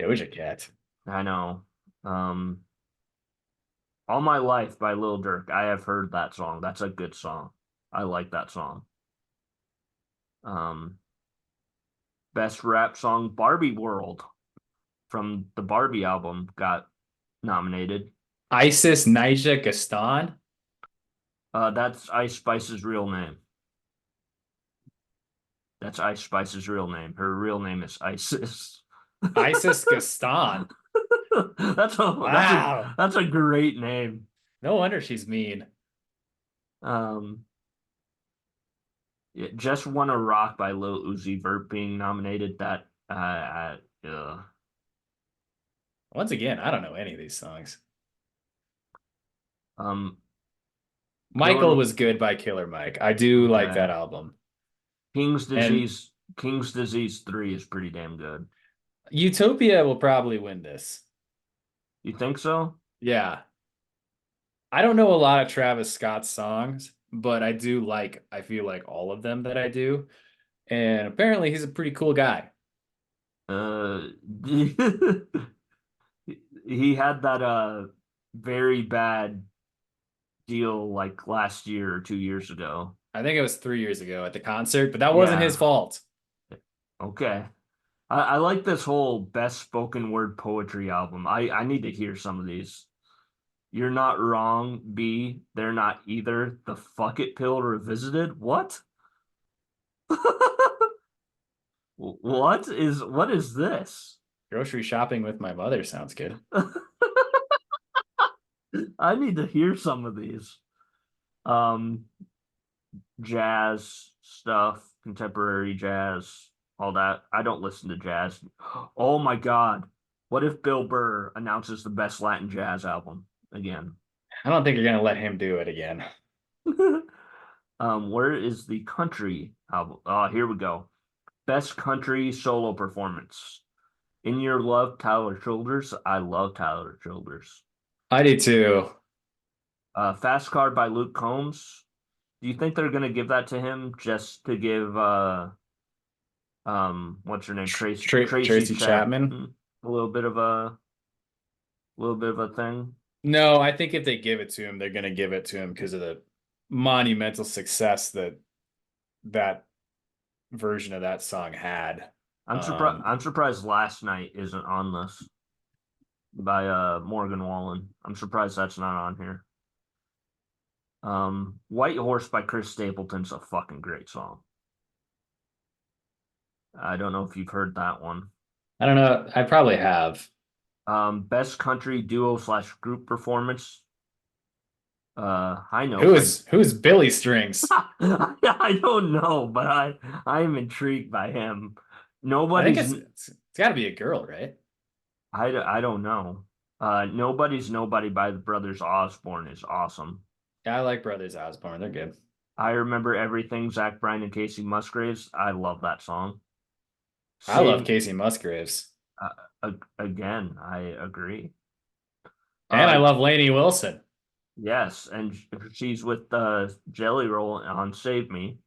Doja Cat. I know. Um, All My Life by Lil Durk. I have heard that song. That's a good song. I like that song. Um, Best rap song, Barbie World from the Barbie album got nominated. Isis Nija Gaston. That's Ice Spice's real name. That's Ice Spice's real name. Her real name is Isis. Isis Gaston. That's a that's a Wow. that's a great name. No wonder she's mean. Um, yeah, Just Wanna Rock by Lil Uzi Vert being nominated. Once again, I don't know any of these songs. Um, Michael Killer. was good by Killer Mike. I do like Okay. that album. King's And Disease. King's Disease 3 is pretty damn good. Utopia will probably win this. You think so? Yeah. I don't know a lot of Travis Scott's songs, but I feel like all of them that I do. And apparently he's a pretty cool guy. Uh, he had that very bad deal like last year or 2 years ago. I think it was 3 years ago at the concert, but that wasn't his Yeah. fault. Okay. I like this whole best spoken word poetry album. I need to hear some of these. You're Not Wrong, B. They're Not Either. The Fuck It Pill Revisited. What? What is this? Grocery shopping with my mother sounds good. I need to hear some of these. Um, Jazz stuff, contemporary jazz, all that. I don't listen to jazz. Oh my God. What if Bill Burr announces the best Latin jazz album again? I don't think you're gonna let him do it again. Where is the country album? Oh, here we go. Best country solo performance. In Your Love, Tyler Childers. I love Tyler Childers. I do too. Fast Car by Luke Combs. Do you think they're gonna give that to him just to give what's her name? Tracy Tracy Chapman. Chapman a little bit of a thing. No, I think if they give it to him, they're gonna give it to him because of the monumental success that that version of that song had. I'm surprised Last Night isn't on this by Morgan Wallen. I'm surprised that's not on here. White Horse by Chris Stapleton's a fucking great song. I don't know if you've heard that one. I don't know. I probably have. Best country duo slash group performance. High Note by Who's Billy Strings? I don't know, but I am intrigued by him. I think Nobody's it's got to be a girl, right? I don't know. Nobody's Nobody by the Brothers Osborne is awesome. Yeah, I like Brothers Osborne. They're good. I Remember Everything, Zach Bryan and Casey Musgraves. I love that song. I love Save Casey Musgraves. again, I agree. And I Uh, love Lainey Wilson. yes, and she's with Jelly Roll on "Save Me."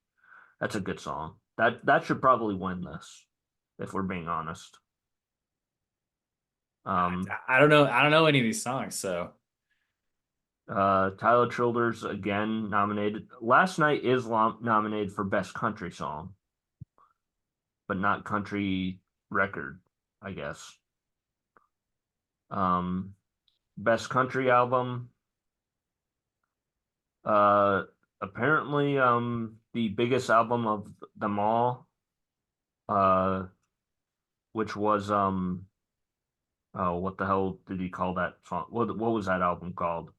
That's a good song. That should probably win this, if we're being honest. Um, I don't know. I don't know any of these songs, so Tyler Childers again nominated. Last Night is nominated for Best Country Song, but not Country Record, I guess. Um, Best Country Album. Uh, Apparently, the biggest album of them all, uh, which was oh, what the hell did he call that song? What was that album called?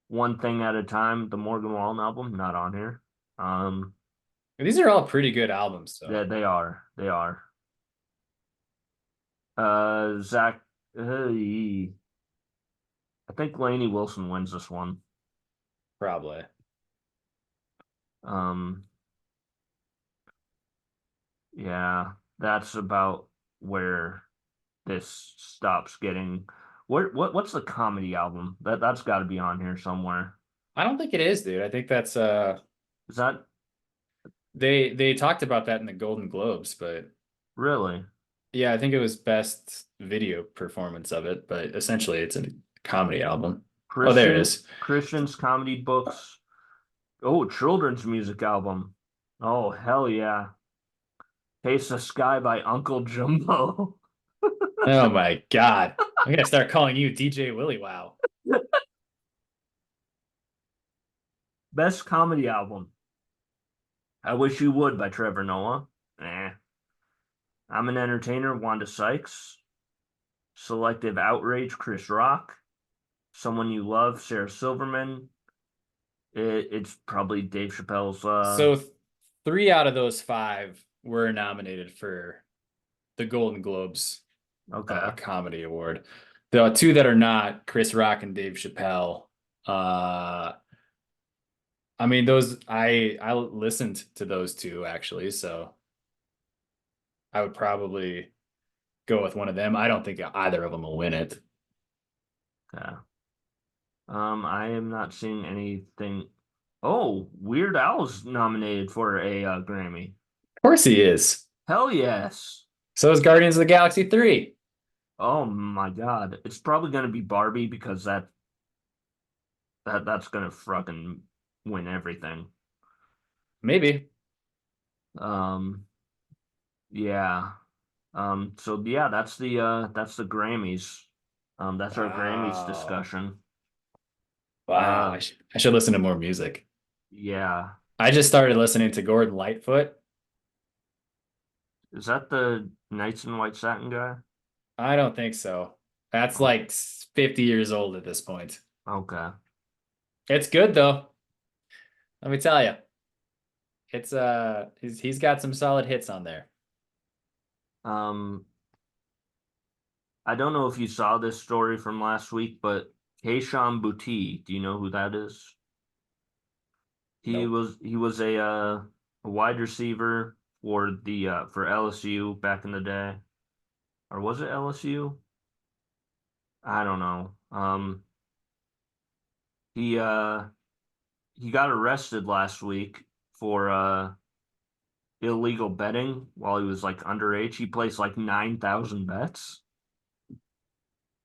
One Thing at a Time, the Morgan Wallen album, not on here. Um, these are all pretty good albums. So they are, they are. Zach, I think Lainey Wilson wins this one. probably. Um, yeah, that's about where this stops getting. What's the comedy album? That's got to be on here somewhere. I don't think it is, dude. I think that's Is that they talked about that in the Golden Globes, but really yeah, I think it was best video performance of it, but essentially it's a comedy album. Oh, there it is. Christian's comedy books? Oh, children's music album. Oh, hell yeah. Taste the Sky by Uncle Jumbo. Oh my God. I'm gonna start calling you DJ Willie Wow. Best comedy album. I Wish You Would by Trevor Noah. Eh. I'm an Entertainer, Wanda Sykes. Selective Outrage, Chris Rock. Someone You Love, Sarah Silverman. It's probably Dave Chappelle's So 3 out of those 5 were nominated for the Golden Globes okay. comedy award. The two that are not, Chris Rock and Dave Chappelle. Uh I mean those I listened to those two actually, so I would probably go with one of them. I don't think either of them will win it. Of Yeah. I am not seeing anything. Oh, Weird Al's nominated for a Grammy. course he is. Hell yes. So is Guardians of the Galaxy 3. Oh my God. It's probably gonna be Barbie because that's gonna fucking win everything. Maybe. Um, yeah. So yeah, that's the Grammys. That's our Grammys Wow. discussion. Wow. Uh, I should listen to more music. yeah. I just started listening to Gordon Lightfoot. Is that the Knights in White Satin guy? I don't think so. That's Oh, like 50 years old at this point. okay. It's good though. Let me tell you. It's he's got some solid hits on there. Um, I don't know if you saw this story from last week, but Keishon Boutte, do you know who that is? Nope. He was a wide receiver for the for LSU back in the day, or was it LSU? I don't know. He uh he got arrested last week for illegal betting while he was like underage. He placed like 9,000 bets.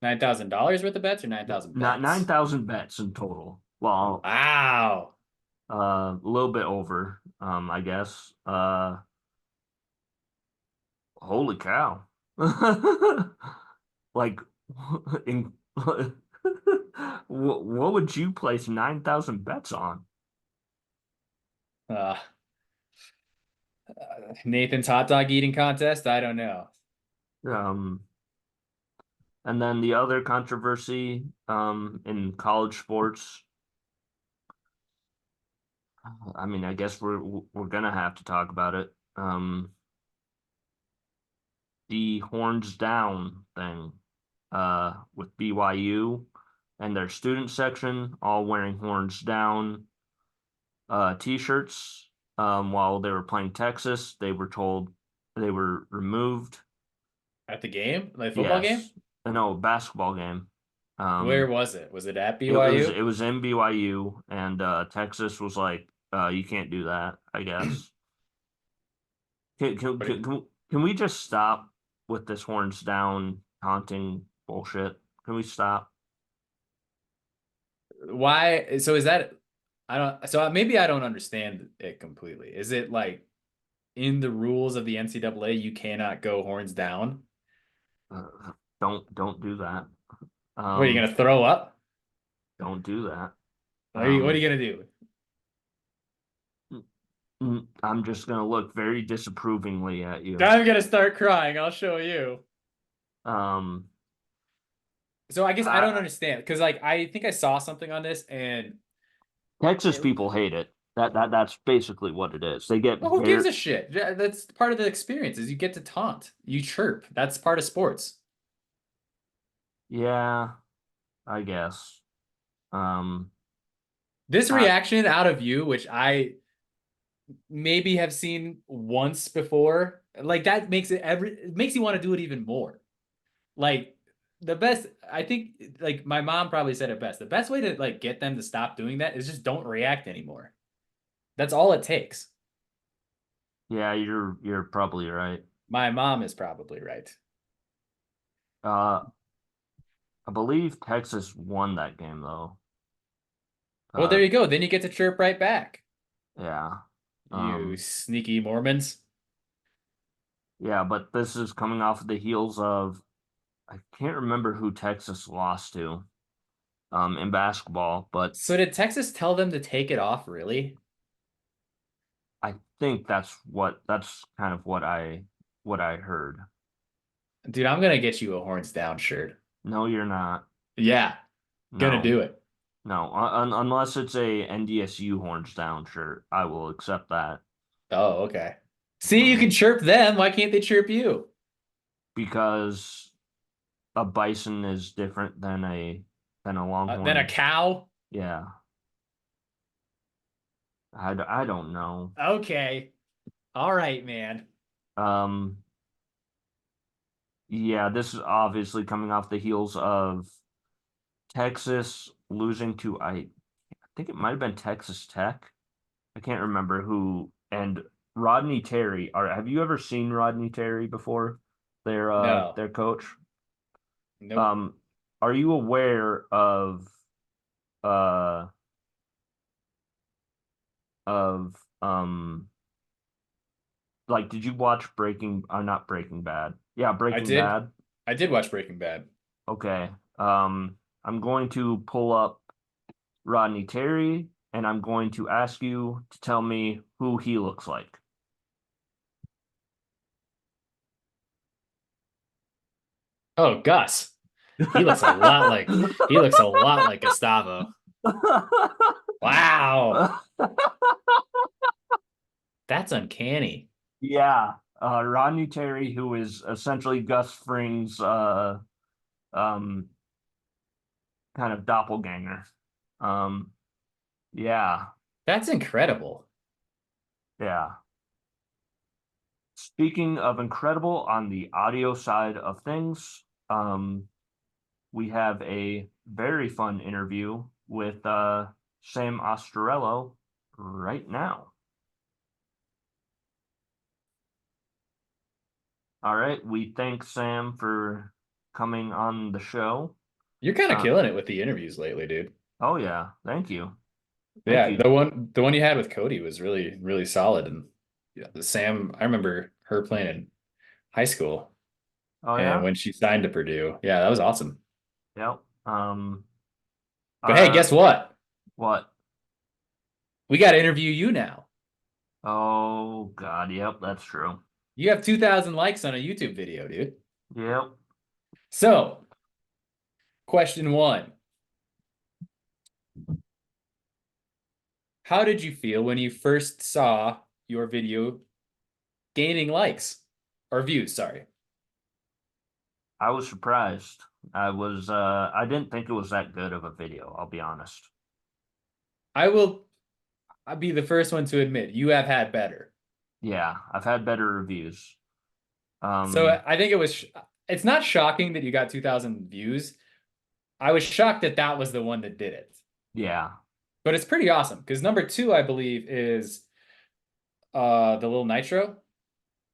$9,000 worth of bets or 9,000 Not bets? 9,000 bets in total. Well, Wow. a little bit over, I guess. Holy cow. Like, in what would you place 9,000 bets on? Uh, Nathan's hot dog eating contest? I don't know. Um, and then the other controversy, in college sports, I mean, I guess we're gonna have to talk about it. The horns down thing, with BYU and their student section all wearing horns down t-shirts while they were playing Texas. They were told they were removed. At the game, like football game. Yes, no basketball game. Where was it? Was it at It BYU? was in BYU, and Texas was like, you can't do that, I guess. But Can we just stop with this horns down taunting bullshit? Can we stop? why? So is that? I don't. So maybe I don't understand it completely. Is it like in the rules of the NCAA you cannot go horns down? Don't do that. What are you Um, gonna throw up? don't do that. What are you gonna do? I'm just gonna look very disapprovingly at you. I'm gonna start crying. I'll show you. Um, So I guess I don't I, understand because like I think I saw something on this and Texas it, people hate it. That's basically what it is. They get well, who gives very, a shit? That's part of the experience is you get to taunt, you chirp. That's part of sports. yeah, I guess. Um, This I, reaction out of you, which I maybe have seen once before, like that makes it makes you want to do it even more. Like the best, I think, like my mom probably said it best. The best way to like get them to stop doing that is just don't react anymore. That's all it takes. yeah, you're probably right. My mom is probably right. Uh, I believe Texas won that game though. Well, there Uh, you go. Then you get to chirp right back. yeah. You Um, sneaky Mormons. yeah, but this is coming off of the heels of I can't remember who Texas lost to in basketball, but So did Texas tell them to take it off, really? I think that's kind of what I heard. Dude, I'm gonna get you a horns down shirt. No, you're not. Yeah, gonna No, do it. no. Unless it's a NDSU horns down shirt, I will accept that. Oh, okay. See, you can Um, chirp them. Why can't they chirp you? because a bison is different than a Then a longhorn. cow? Yeah, I don't know. Okay. All right, man. Um, yeah, this is obviously coming off the heels of Texas losing to I think it might have been Texas Tech. I can't remember who. And Rodney Terry. Have you ever seen Rodney Terry before? No. Their coach. Nope. Um, are you aware uh of like did you watch not Breaking Bad? Yeah, I Breaking did. Bad. I did watch Breaking Bad. Okay. I'm going to pull up Rodney Terry and I'm going to ask you to tell me who he looks like. Oh, Gus. He looks a lot like Gustavo. Wow. That's uncanny. Yeah, Rodney Terry, who is essentially Gus Fring's um kind of doppelganger. Um, yeah, That's incredible. yeah. Speaking of incredible on the audio side of things, we have a very fun interview with Sam Ostrello right now. All right, we thank Sam for coming on the show. You're kind of Uh, killing it with the interviews lately, dude. oh yeah, thank you. Thank Yeah, you. the one you had with Cody was really, really solid. And yeah, Sam, I remember her playing in high school Oh and yeah? when she signed to Purdue. Yeah, that was awesome. Yep. But hey, Uh, guess what? what? We got to interview you now. Oh God, yep, that's true. You have 2,000 likes on a YouTube video, dude. Yep. So, question one. How did you feel when you first saw your video gaining likes or views? Sorry. I was surprised. I didn't think it was that good of a video, I'll be honest. I will I'll be the first one to admit you have had better. Yeah, I've had better reviews. So Um, I think it's not shocking that you got 2,000 views. I was shocked that that was the one that did it. yeah. But it's pretty awesome because number two, I believe, is the little Nitro. Is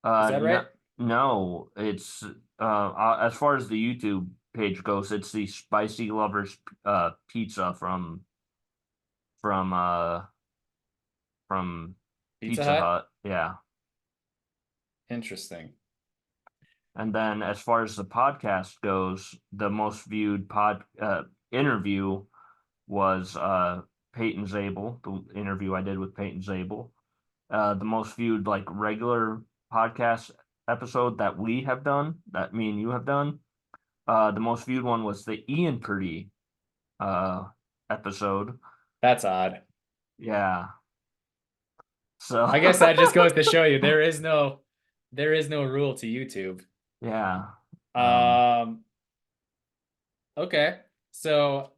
that No, right? no, it's as far as the YouTube page goes, it's the Spicy Lovers pizza from from Pizza Pizza Hut? Hut. Yeah. Interesting. And then as far as the podcast goes, the most viewed pod interview was Peyton Zabel, the interview I did with Peyton Zabel. The most viewed like regular podcast episode that we have done, that me and you have done. The most viewed one was the Ian Purdy uh episode. That's odd. Yeah. So I guess that just goes to show you there is no rule to YouTube. yeah. Um, okay. So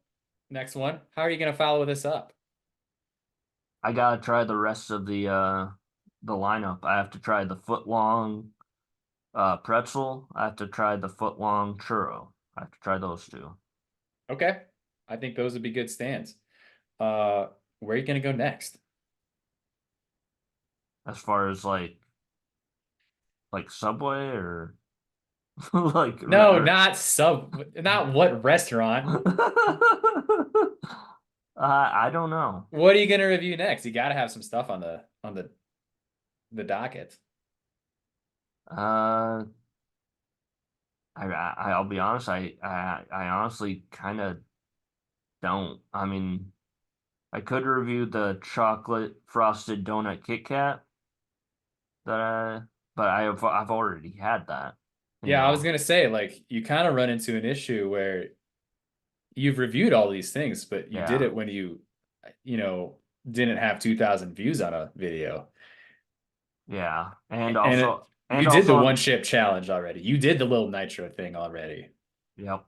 next one. How are you gonna follow this up? I gotta try the rest of the lineup. I have to try the foot long pretzel. I have to try the foot long churro. I have to try those two. Okay. I think those would be good stands. Uh, where are you gonna go next? As far as like Subway or like No, not what restaurant. I don't know. What are you gonna review next? You gotta have some stuff on the docket. Uh, I'll be honest. I honestly kind of don't. I mean, I could review the chocolate frosted donut Kit Kat that but I've already had that. You Yeah, I was know. gonna say, like, you kind of run into an issue where you've reviewed all these things, but you did Yeah. it when you know, didn't have 2,000 views on a video. Yeah. And You did the also one chip challenge already. You did the little nitro thing already. yep.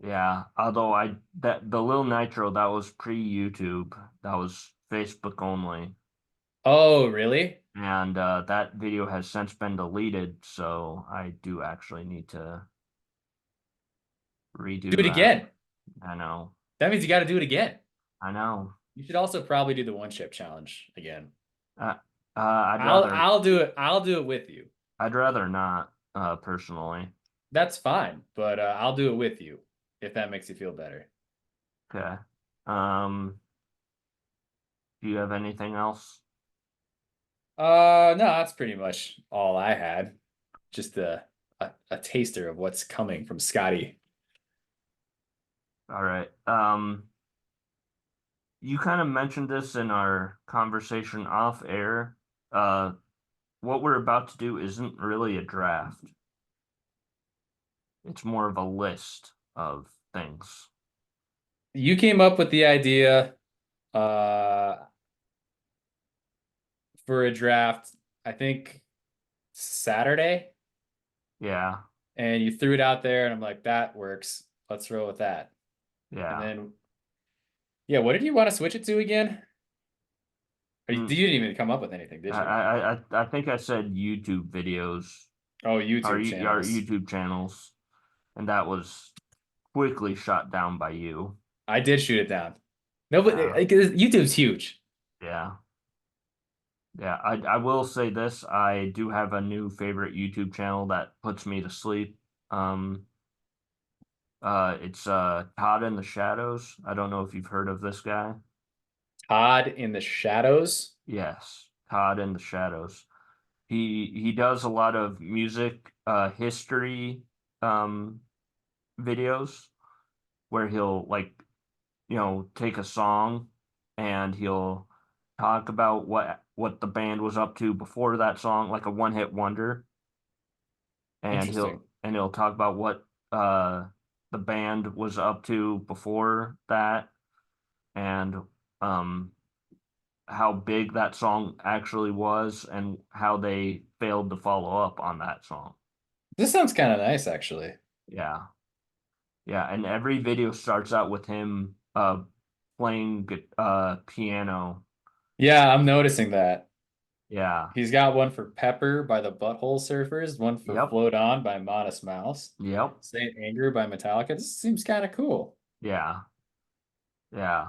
Yeah. Although I that the Lil Nitro that was pre-YouTube. That was Facebook only. Oh, really? And that video has since been deleted, so I do actually need to Do redo it that. again. I know. That means you got to do it again. I know. You should also probably do the one chip challenge again. Uh, I'd rather I'll do it. I'll do it with you. I'd rather not personally. That's fine, but I'll do it with you if that makes you feel better. Okay. Um, do you have anything else? No, that's pretty much all I had. Just a taster of what's coming from Scotty. All right. You kind of mentioned this in our conversation off air. Uh, what we're about to do isn't really a draft. It's more of a list of things. You came up with the idea uh for a draft, I think Saturday, Yeah, and you threw it out there, and I'm like, that works. Let's roll with that. And yeah. then, yeah, what did you want to switch it to again? Or you Mm, didn't even come up with anything, did you? I think I said YouTube videos, Oh, YouTube our channels. YouTube channels, and that was quickly shot down by you. I did shoot it down. No, but Yeah, YouTube's huge. yeah, yeah. I will say this: I do have a new favorite YouTube channel that puts me to sleep. Um, it's Todd in the Shadows. I don't know if you've heard of this guy. Todd in the Shadows. Yes, Todd in the Shadows. He does a lot of music history um videos where he'll like take a song and he'll talk about what the band was up to before that song, like a one-hit wonder, and Interesting. he'll talk about what uh the band was up to before that, and um how big that song actually was and how they failed to follow up on that song. This sounds kind of nice, actually. Yeah. Yeah, and every video starts out with him playing piano. Yeah, I'm noticing that. Yeah. He's got one for Pepper by the Butthole Surfers, one for Yep. Float On by Modest Mouse, Yep. Saint Anger by Metallica. This seems kind of cool. Yeah. Yeah.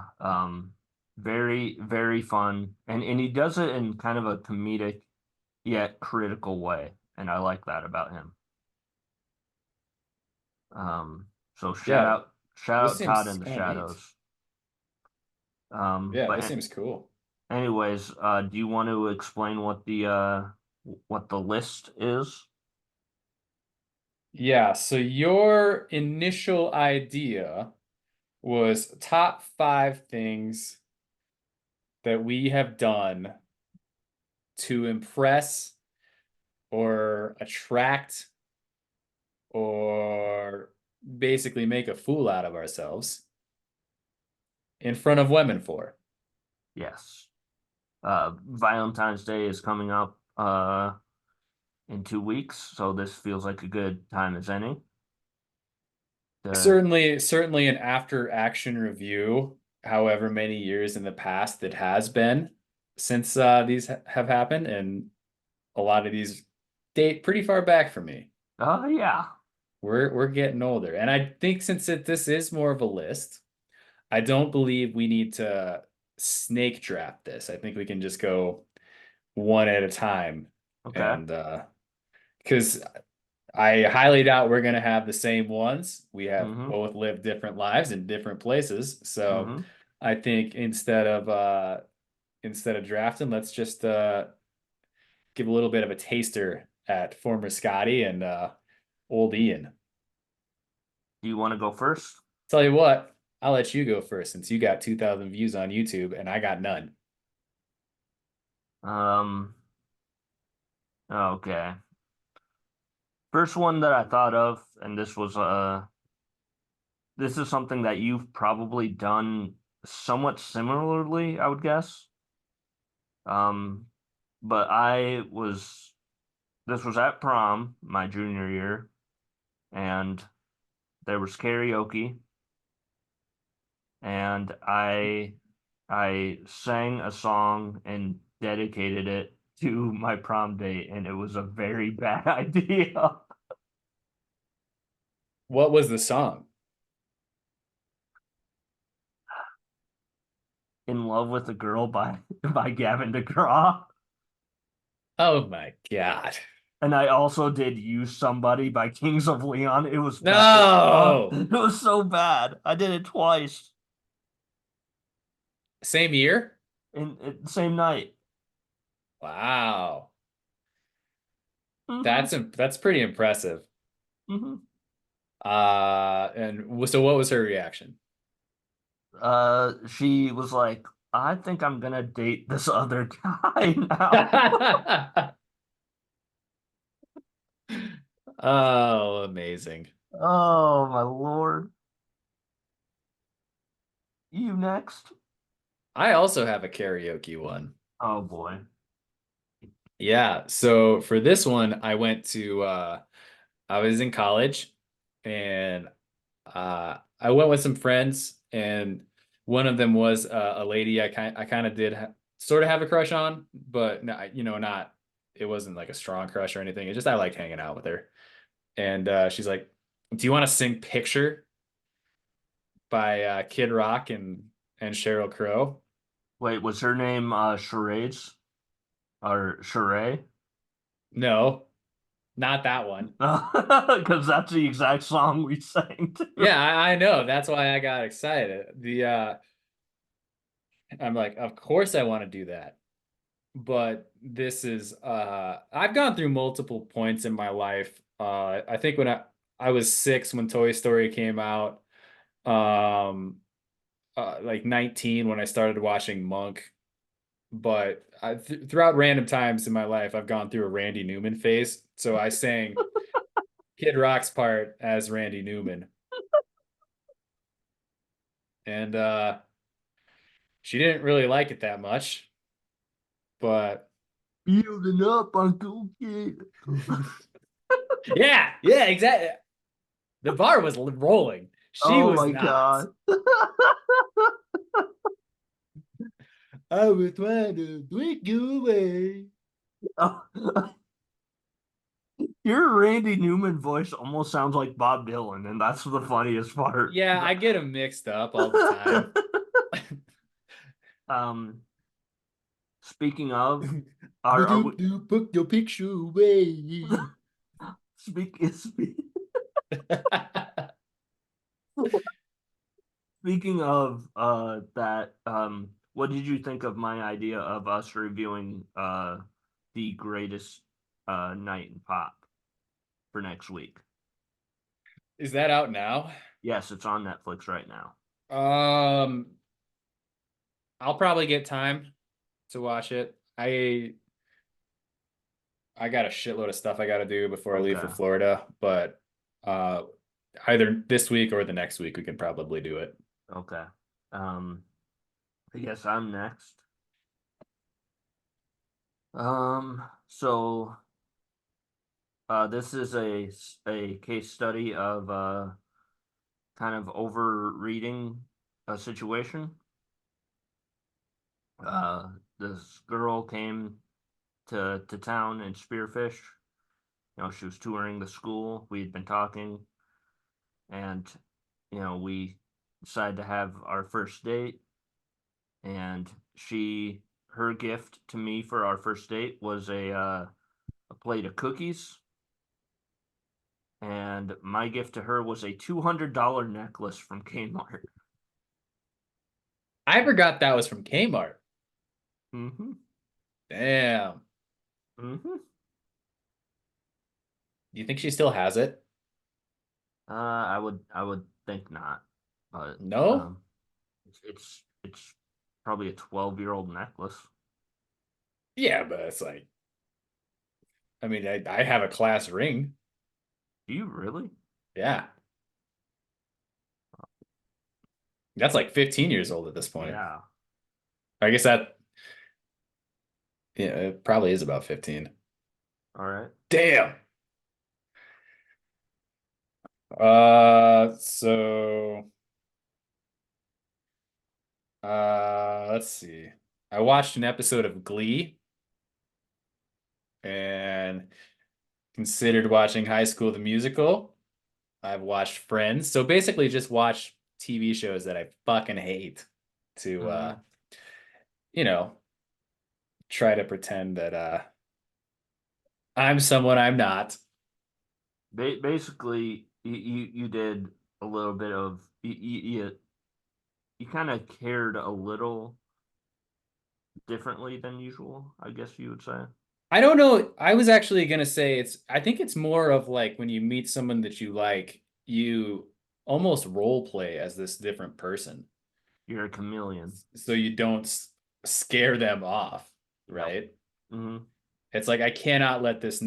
Very, very fun. And he does it in kind of a comedic yet critical way. And I like that about him. So Yeah, shout this out Todd seems in the kind of neat. shadows. Yeah, But this seems cool. anyways, do you want to explain what the list is? Yeah, so your initial idea was top five things that we have done to impress or attract or basically make a fool out of ourselves in front of women for. Yes. Valentine's Day is coming up in 2 weeks, so this feels like a good time as any. To, Certainly an after action review, however many years in the past it has been since these have happened, and a lot of these date pretty far back for me. yeah. We're getting older, and I think since this is more of a list, I don't believe we need to snake draft this. I think we can just go one at a time, Okay. and because I highly doubt we're gonna have the same ones. We have Mm-hmm. both lived different lives in different places, so Mm-hmm. I think instead of drafting, let's just give a little bit of a taster at former Scotty and old Ian. Do you want to go first? Tell you what, I'll let you go first since you got 2,000 views on YouTube and I got none. Um, okay. First one that I thought of, and this is something that you've probably done somewhat similarly, I would guess. Um, but this was at prom my junior year, and there was karaoke, and I sang a song and dedicated it to my prom date, and it was a very bad idea. What was the song? In Love with a Girl by Gavin DeGraw. Oh my God. And I also did Use Somebody by Kings of Leon. It was bad. No. It was so bad. I did it twice Same year? in the same night. Wow. Hmm. That's pretty impressive. Hmm. And so what was her reaction? She was like, I think I'm gonna date this other guy now. Oh, amazing. Oh my Lord. You next? I also have a karaoke one. Oh boy. Yeah, so for this one, I was in college and I went with some friends and one of them was a lady I kind of did sort of have a crush on, but no, not it wasn't like a strong crush or anything. It just I liked hanging out with her. And she's like, "Do you want to sing Picture by Kid Rock and Sheryl Crow?" Wait, was her name Charades or Sheree? No, not that one. Because that's the exact song we sang to. Yeah, I know. That's why I got excited. I'm like, of course I want to do that. But this is I've gone through multiple points in my life. I think when I was 6 when Toy Story came out. Um like 19 when I started watching Monk. But throughout random times in my life, I've gone through a Randy Newman phase. So I sang Kid Rock's part as Randy Newman. And she didn't really like it that much, but Building up, Uncle Kid. yeah, exactly. The bar was rolling. She Oh was my not. God. I was trying to drink you away. Oh, your Randy Newman voice almost sounds like Bob Dylan, and that's the funniest part. Yeah, I get them mixed up all the time. Um, speaking of, are we Put your picture away. speak, speaking of that, what did you think of my idea of us reviewing the greatest night in pop for next week? Is that out now? Yes, it's on Netflix right now. Um, I'll probably get time to watch it. I got a shitload of stuff I got to do before I leave for Okay, Florida, but uh either this week or the next week we can probably do it. okay. Um, I guess I'm next. So this is a case study of kind of overreading a situation. This girl came to town in Spearfish. She was touring the school. We had been talking, and we decided to have our first date. And her gift to me for our first date was a plate of cookies, and my gift to her was a $200 necklace from Kmart. I forgot that was from Kmart. Mm-hmm. Damn. Mm-hmm. Do you think she still has it? I would think not, but No? it's probably a 12-year-old necklace. Yeah, but it's like, I mean, I have a class ring. Do you really? Yeah. That's like 15 years old at this point. Yeah. I guess that, yeah, it probably is about 15. All right. Damn. So let's see. I watched an episode of Glee and considered watching High School the Musical. I've watched Friends. So basically just watch TV shows that I fucking hate to Mm-hmm. you know, try to pretend that I'm someone I'm not. Basically, you did a little bit of you kind of cared a little differently than usual, I guess you would say. I don't know. I was actually gonna say I think it's more of like when you meet someone that you like, you almost role play as this different person. You're a chameleon. So you don't scare them off, Yep. right? Mm-hmm. It's like I cannot let this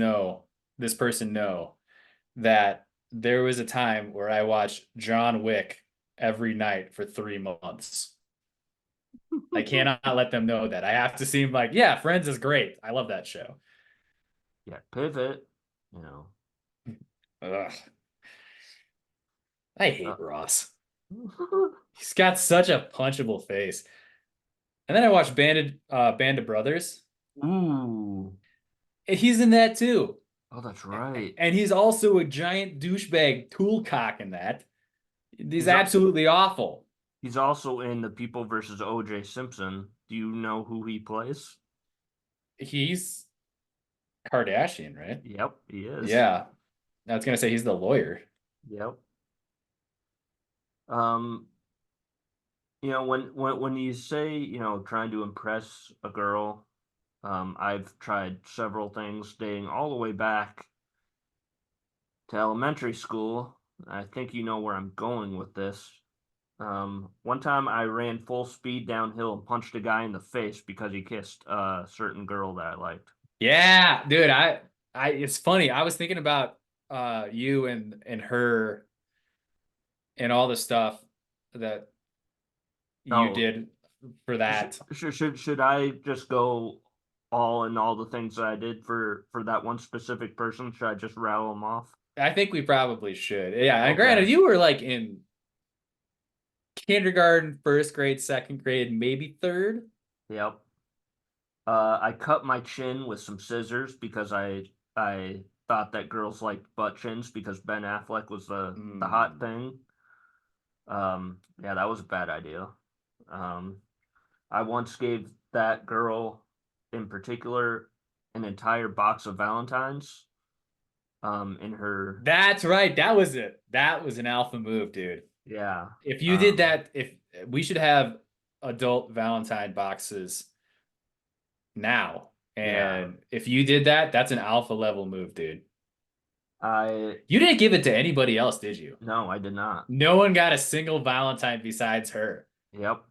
person know that there was a time where I watched John Wick every night for 3 months. I cannot let them know that. I have to seem like, yeah, Friends is great. I love that show. Yeah, pivot, you know. Ugh. I Uh, hate Ross. He's got such a punchable face. And then I watched Band of Brothers. Ooh. He's in that too. Oh, that's right. And he's also a giant douchebag tool cock in that. He's He's a- absolutely awful. he's also in The People versus O.J. Simpson. Do you know who he plays? He's Kardashian, right? Yep, he is. Yeah. I was gonna say he's the lawyer. Yep. Um, when you say, trying to impress a girl, I've tried several things dating all the way back to elementary school. I think you know where I'm going with this. One time I ran full speed downhill and punched a guy in the face because he kissed a certain girl that I liked. Yeah, dude, it's funny. I was thinking about you and her and all the stuff that you Oh, did for should that. should I just go all in all the things that I did for that one specific person? Should I just rattle them off? I think we probably should. Yeah, and Okay. granted, you were like in kindergarten, first grade, second grade, maybe third. Yep. I cut my chin with some scissors because I thought that girls liked butt chins because Ben Affleck was the hot Mm. thing. Yeah, that was a bad idea. Um, I once gave that girl in particular an entire box of Valentines. In her, That's right. That was it. That was an alpha move, dude. yeah, If you did um, that, if we should have adult Valentine boxes now. yeah. And if you did that, that's an alpha level move, dude. I You didn't give it to anybody else, did you? No, I did not. No one got a single Valentine besides her. Yep,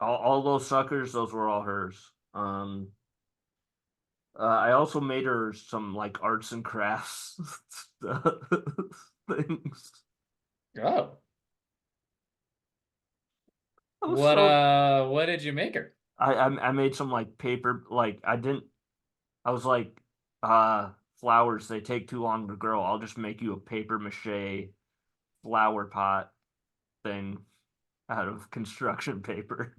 all those suckers, those were all hers. I also made her some like arts and crafts things. Oh. I was so What did you make her? I made some like paper like I didn't I was like uh flowers they take too long to grow. I'll just make you a paper mache flower pot thing out of construction paper.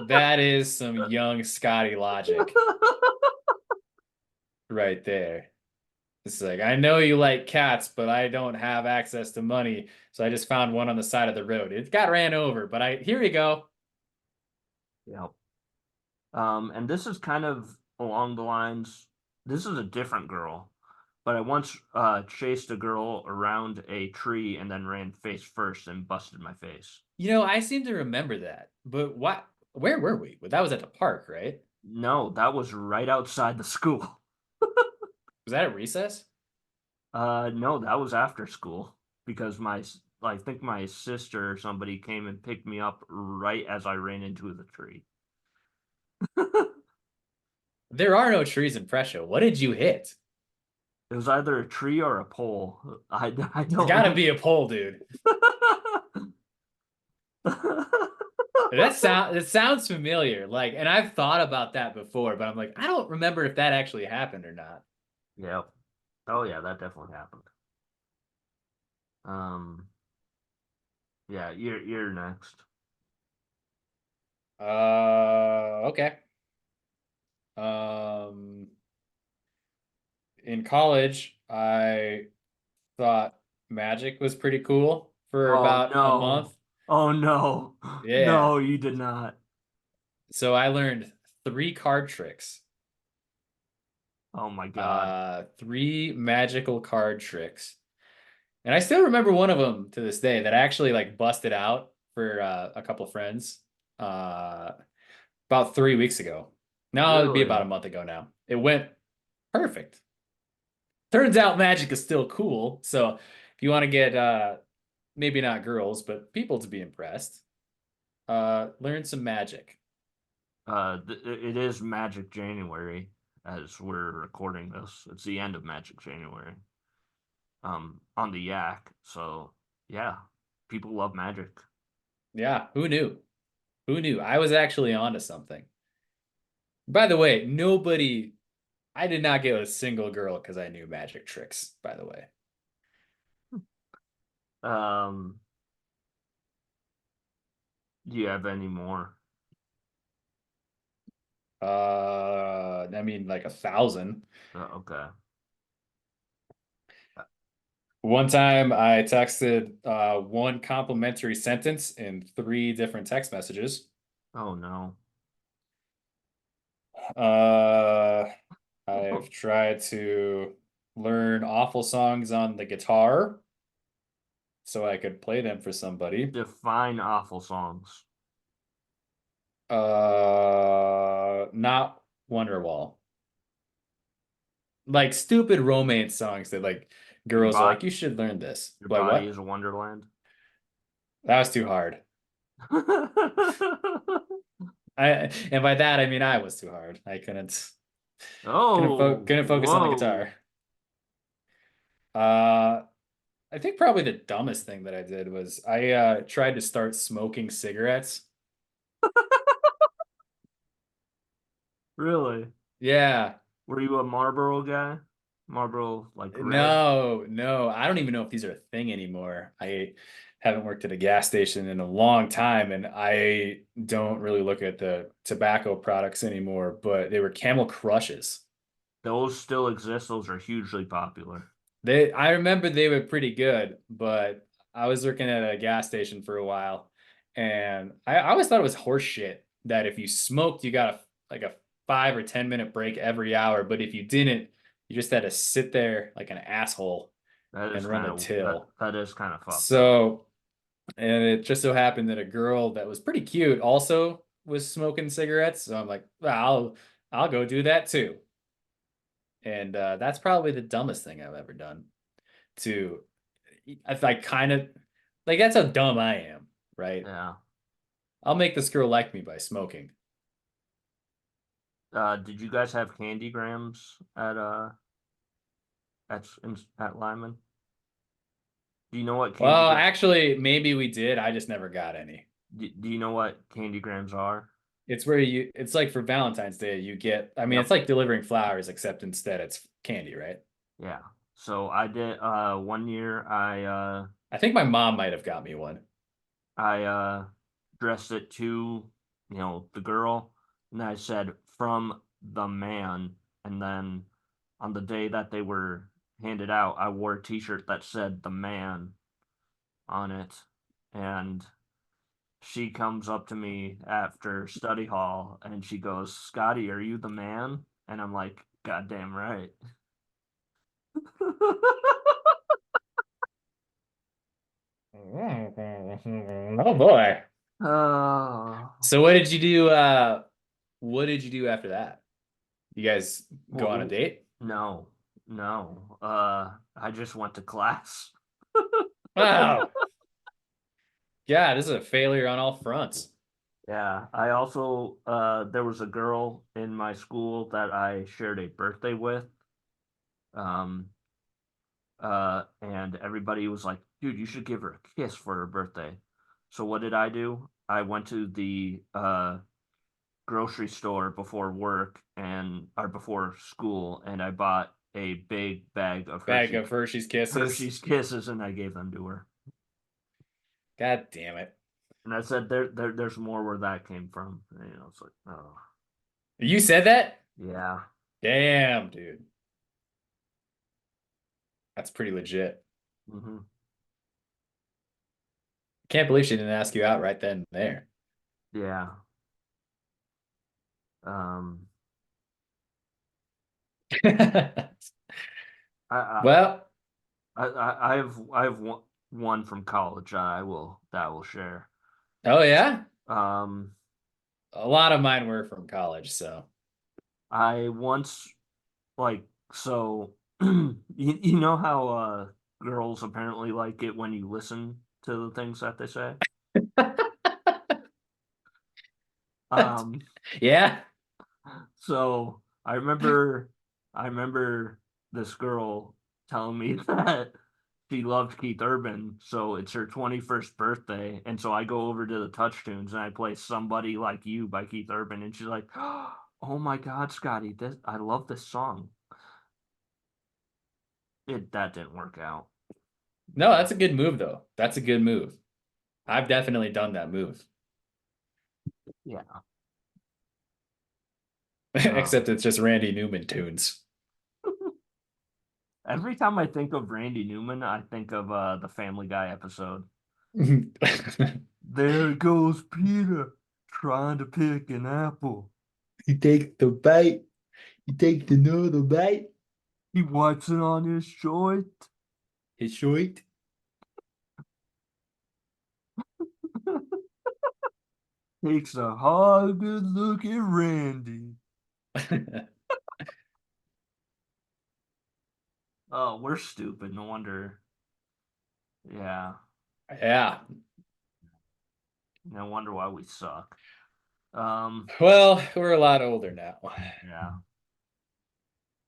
That is some young Scotty logic right there. It's like, I know you like cats, but I don't have access to money, so I just found one on the side of the road. It got ran over, but here you go. Yep. And this is kind of along the lines, this is a different girl, but I once chased a girl around a tree and then ran face first and busted my face. I seem to remember that, but what? Where were we? Well, that was at the park, right? No, that was right outside the school. Was that at recess? No, that was after school because I think my sister or somebody came and picked me up right as I ran into the tree. There are no trees in Prussia. What did you hit? It was either a tree or a pole. I It's don't got to remember. be a pole, dude. It sounds familiar. Like, and I've thought about that before, but I'm like, I don't remember if that actually happened or not. Yeah. Oh yeah, that definitely happened. Um, yeah, you're next. Okay. Um, in college, I thought magic was pretty cool for Oh about a month. no. Oh no. Yeah. No, you did not. So I learned three card tricks. Oh my God. Three magical card tricks. And I still remember one of them to this day that actually like busted out for a couple of friends uh about 3 weeks ago. No, it'd be about a Really? month ago now. It went perfect. Turns out magic is still cool. So if you want to get maybe not girls, but people to be impressed, learn some magic. It is Magic January as we're recording this. It's the end of Magic January. On the Yak. So yeah, people love magic. Yeah, who knew? Who knew? I was actually onto something. By the way, I did not get a single girl because I knew magic tricks, by the way. Um, do you have any more? I mean, like 1,000. Okay. One time I texted one complimentary sentence in three different text messages. Oh no. Uh, I've tried to learn awful songs on the guitar so I could play them for somebody. Define awful songs. Not Wonderwall. Like stupid romance songs that like Your girls are like, bot you should learn this. your Like body what? is a wonderland. That was too hard. I and by that I mean I was too hard. I Oh, couldn't focus on the whoa. guitar. Uh I think probably the dumbest thing that I did was I tried to start smoking cigarettes. Really? Yeah. Were you a Marlboro guy? Marlboro like red? No, no. I don't even know if these are a thing anymore. haven't worked at a gas station in a long time, and I don't really look at the tobacco products anymore, but they were Camel Crushes. Those still exist. Those are hugely popular. I remember they were pretty good, but I was working at a gas station for a while, and I always thought it was horse shit that if you smoked, you got a 5 or 10 minute break every hour, but if you didn't, you just had to sit there like an asshole That and is run kind the of till. that is kind of fucked up. So, and it just so happened that a girl that was pretty cute also was smoking cigarettes. So I'm like, well, I'll go do that too. And that's probably the dumbest thing I've ever done. To, I kind of like that's how dumb I am, right? Yeah. I'll make this girl like me by smoking. Did you guys have candy grams at Lyman? Do you know what Well, actually, maybe we did. I just never got any. do you know what candy grams are? It's like for Valentine's Day, you get, I mean, it's Yep. like delivering flowers, except instead it's candy, right? Yeah. So I did 1 year I think my mom might have got me one. I dressed it to, the girl, and I said from the man, and then on the day that they were handed out, I wore a t-shirt that said the man on it, and she comes up to me after study hall and she goes, "Scotty, are you the man?" And I'm like, "God damn right." Oh boy. Oh, So what did you do? What did you do after that? You guys go on a well, date? no, no. I just went to class. Wow. Yeah, this is a failure on all fronts. Yeah, I also there was a girl in my school that I shared a birthday with. Um and everybody was like, "Dude, you should give her a kiss for her birthday." So what did I do? I went to the grocery store before work and or before school and I bought a big bag of Bag of Hershey's Kisses. Hershey's Kisses and I gave them to her. God damn it. And I said there's more where that came from. It's like, oh, You said that? yeah. Damn, dude. That's pretty legit. Hmm. Can't believe she didn't ask you out right then and there. Yeah. Um I Well, I have one from college that I will share. oh yeah? Um A lot of mine were from college, so. I once like so you know how girls apparently like it when you listen to the things that they say. Um Yeah. so I remember this girl telling me that she loved Keith Urban, so it's her 21st birthday, and so I go over to the Touch Tunes and I play Somebody Like You by Keith Urban, and she's like, "Oh my God, Scotty, this I love this song." That didn't work out. No, that's a good move, though. That's a good move. I've definitely done that move. Yeah. Uh, Except it's just Randy Newman tunes. every time I think of Randy Newman, I think of the Family Guy episode. You There goes Peter trying to pick an apple. take the bite, you take another bite. He wipes it on his joint. It's short. Takes a hard good look at Randy. Oh, we're stupid. No wonder. Yeah. Yeah. No wonder why we suck. Um, Well, we're a lot older now. yeah.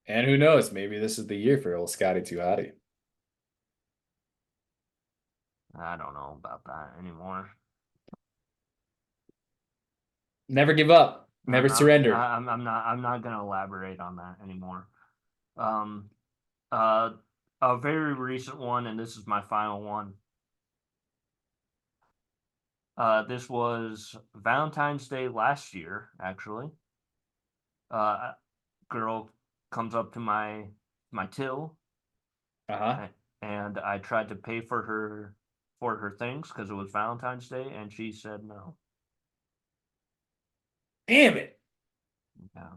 And who knows, maybe this is the year for old Scotty Too Hottie. I don't know about that anymore. Never give up. I'm Never not. surrender. I'm not gonna elaborate on that anymore. Um, uh, a very recent one, and this is my final one. This was Valentine's Day last year, actually. A girl comes up to my till, Uh-huh. and I tried to pay for her things because it was Valentine's Day, and she said no. Damn it. No.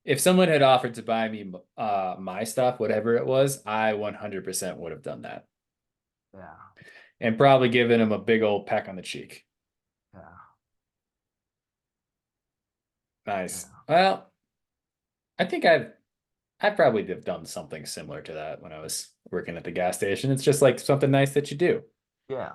If someone had offered to buy me my stuff, whatever it was, I 100% would have done that. Yeah. And probably given him a big old peck on the cheek. Yeah. Nice. Yeah. Well, I think I probably have done something similar to that when I was working at the gas station. It's just like something nice that you do. Yeah.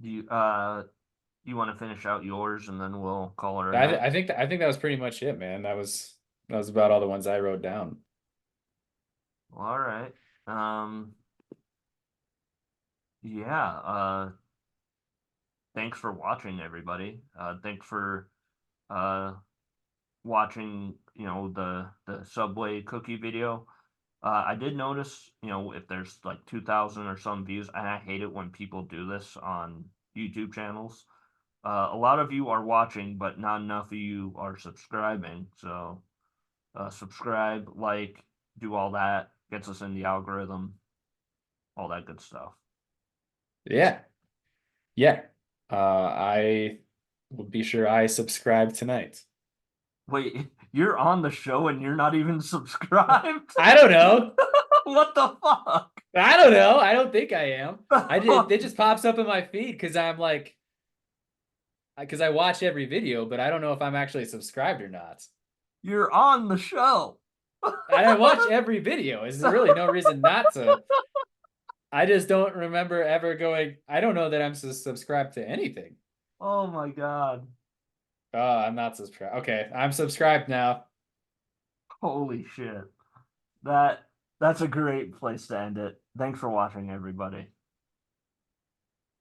Do you want to finish out yours and then we'll call it a night? I think that was pretty much it, man. That was about all the ones I wrote down. Well, all right. Yeah. Thanks for watching, everybody. Thanks for uh watching, the Subway cookie video. I did notice, if there's like 2,000 or some views, and I hate it when people do this on YouTube channels. A lot of you are watching, but not enough of you are subscribing. So, subscribe, like, do all that, gets us in the algorithm, all that good stuff. Yeah. Yeah. I will be sure I subscribe tonight. Wait, you're on the show and you're not even subscribed? I don't know. What the fuck? I don't know. I don't think I am. It just pops up in my feed because I'm like, because I watch every video, but I don't know if I'm actually subscribed or not. You're on the show. And I watch every video. Is there really no reason not to? I just don't remember ever going. I don't know that I'm subscribed to anything. Oh my God. I'm not subscribed. Okay, I'm subscribed now. Holy shit. That that's a great place to end it. Thanks for watching, everybody.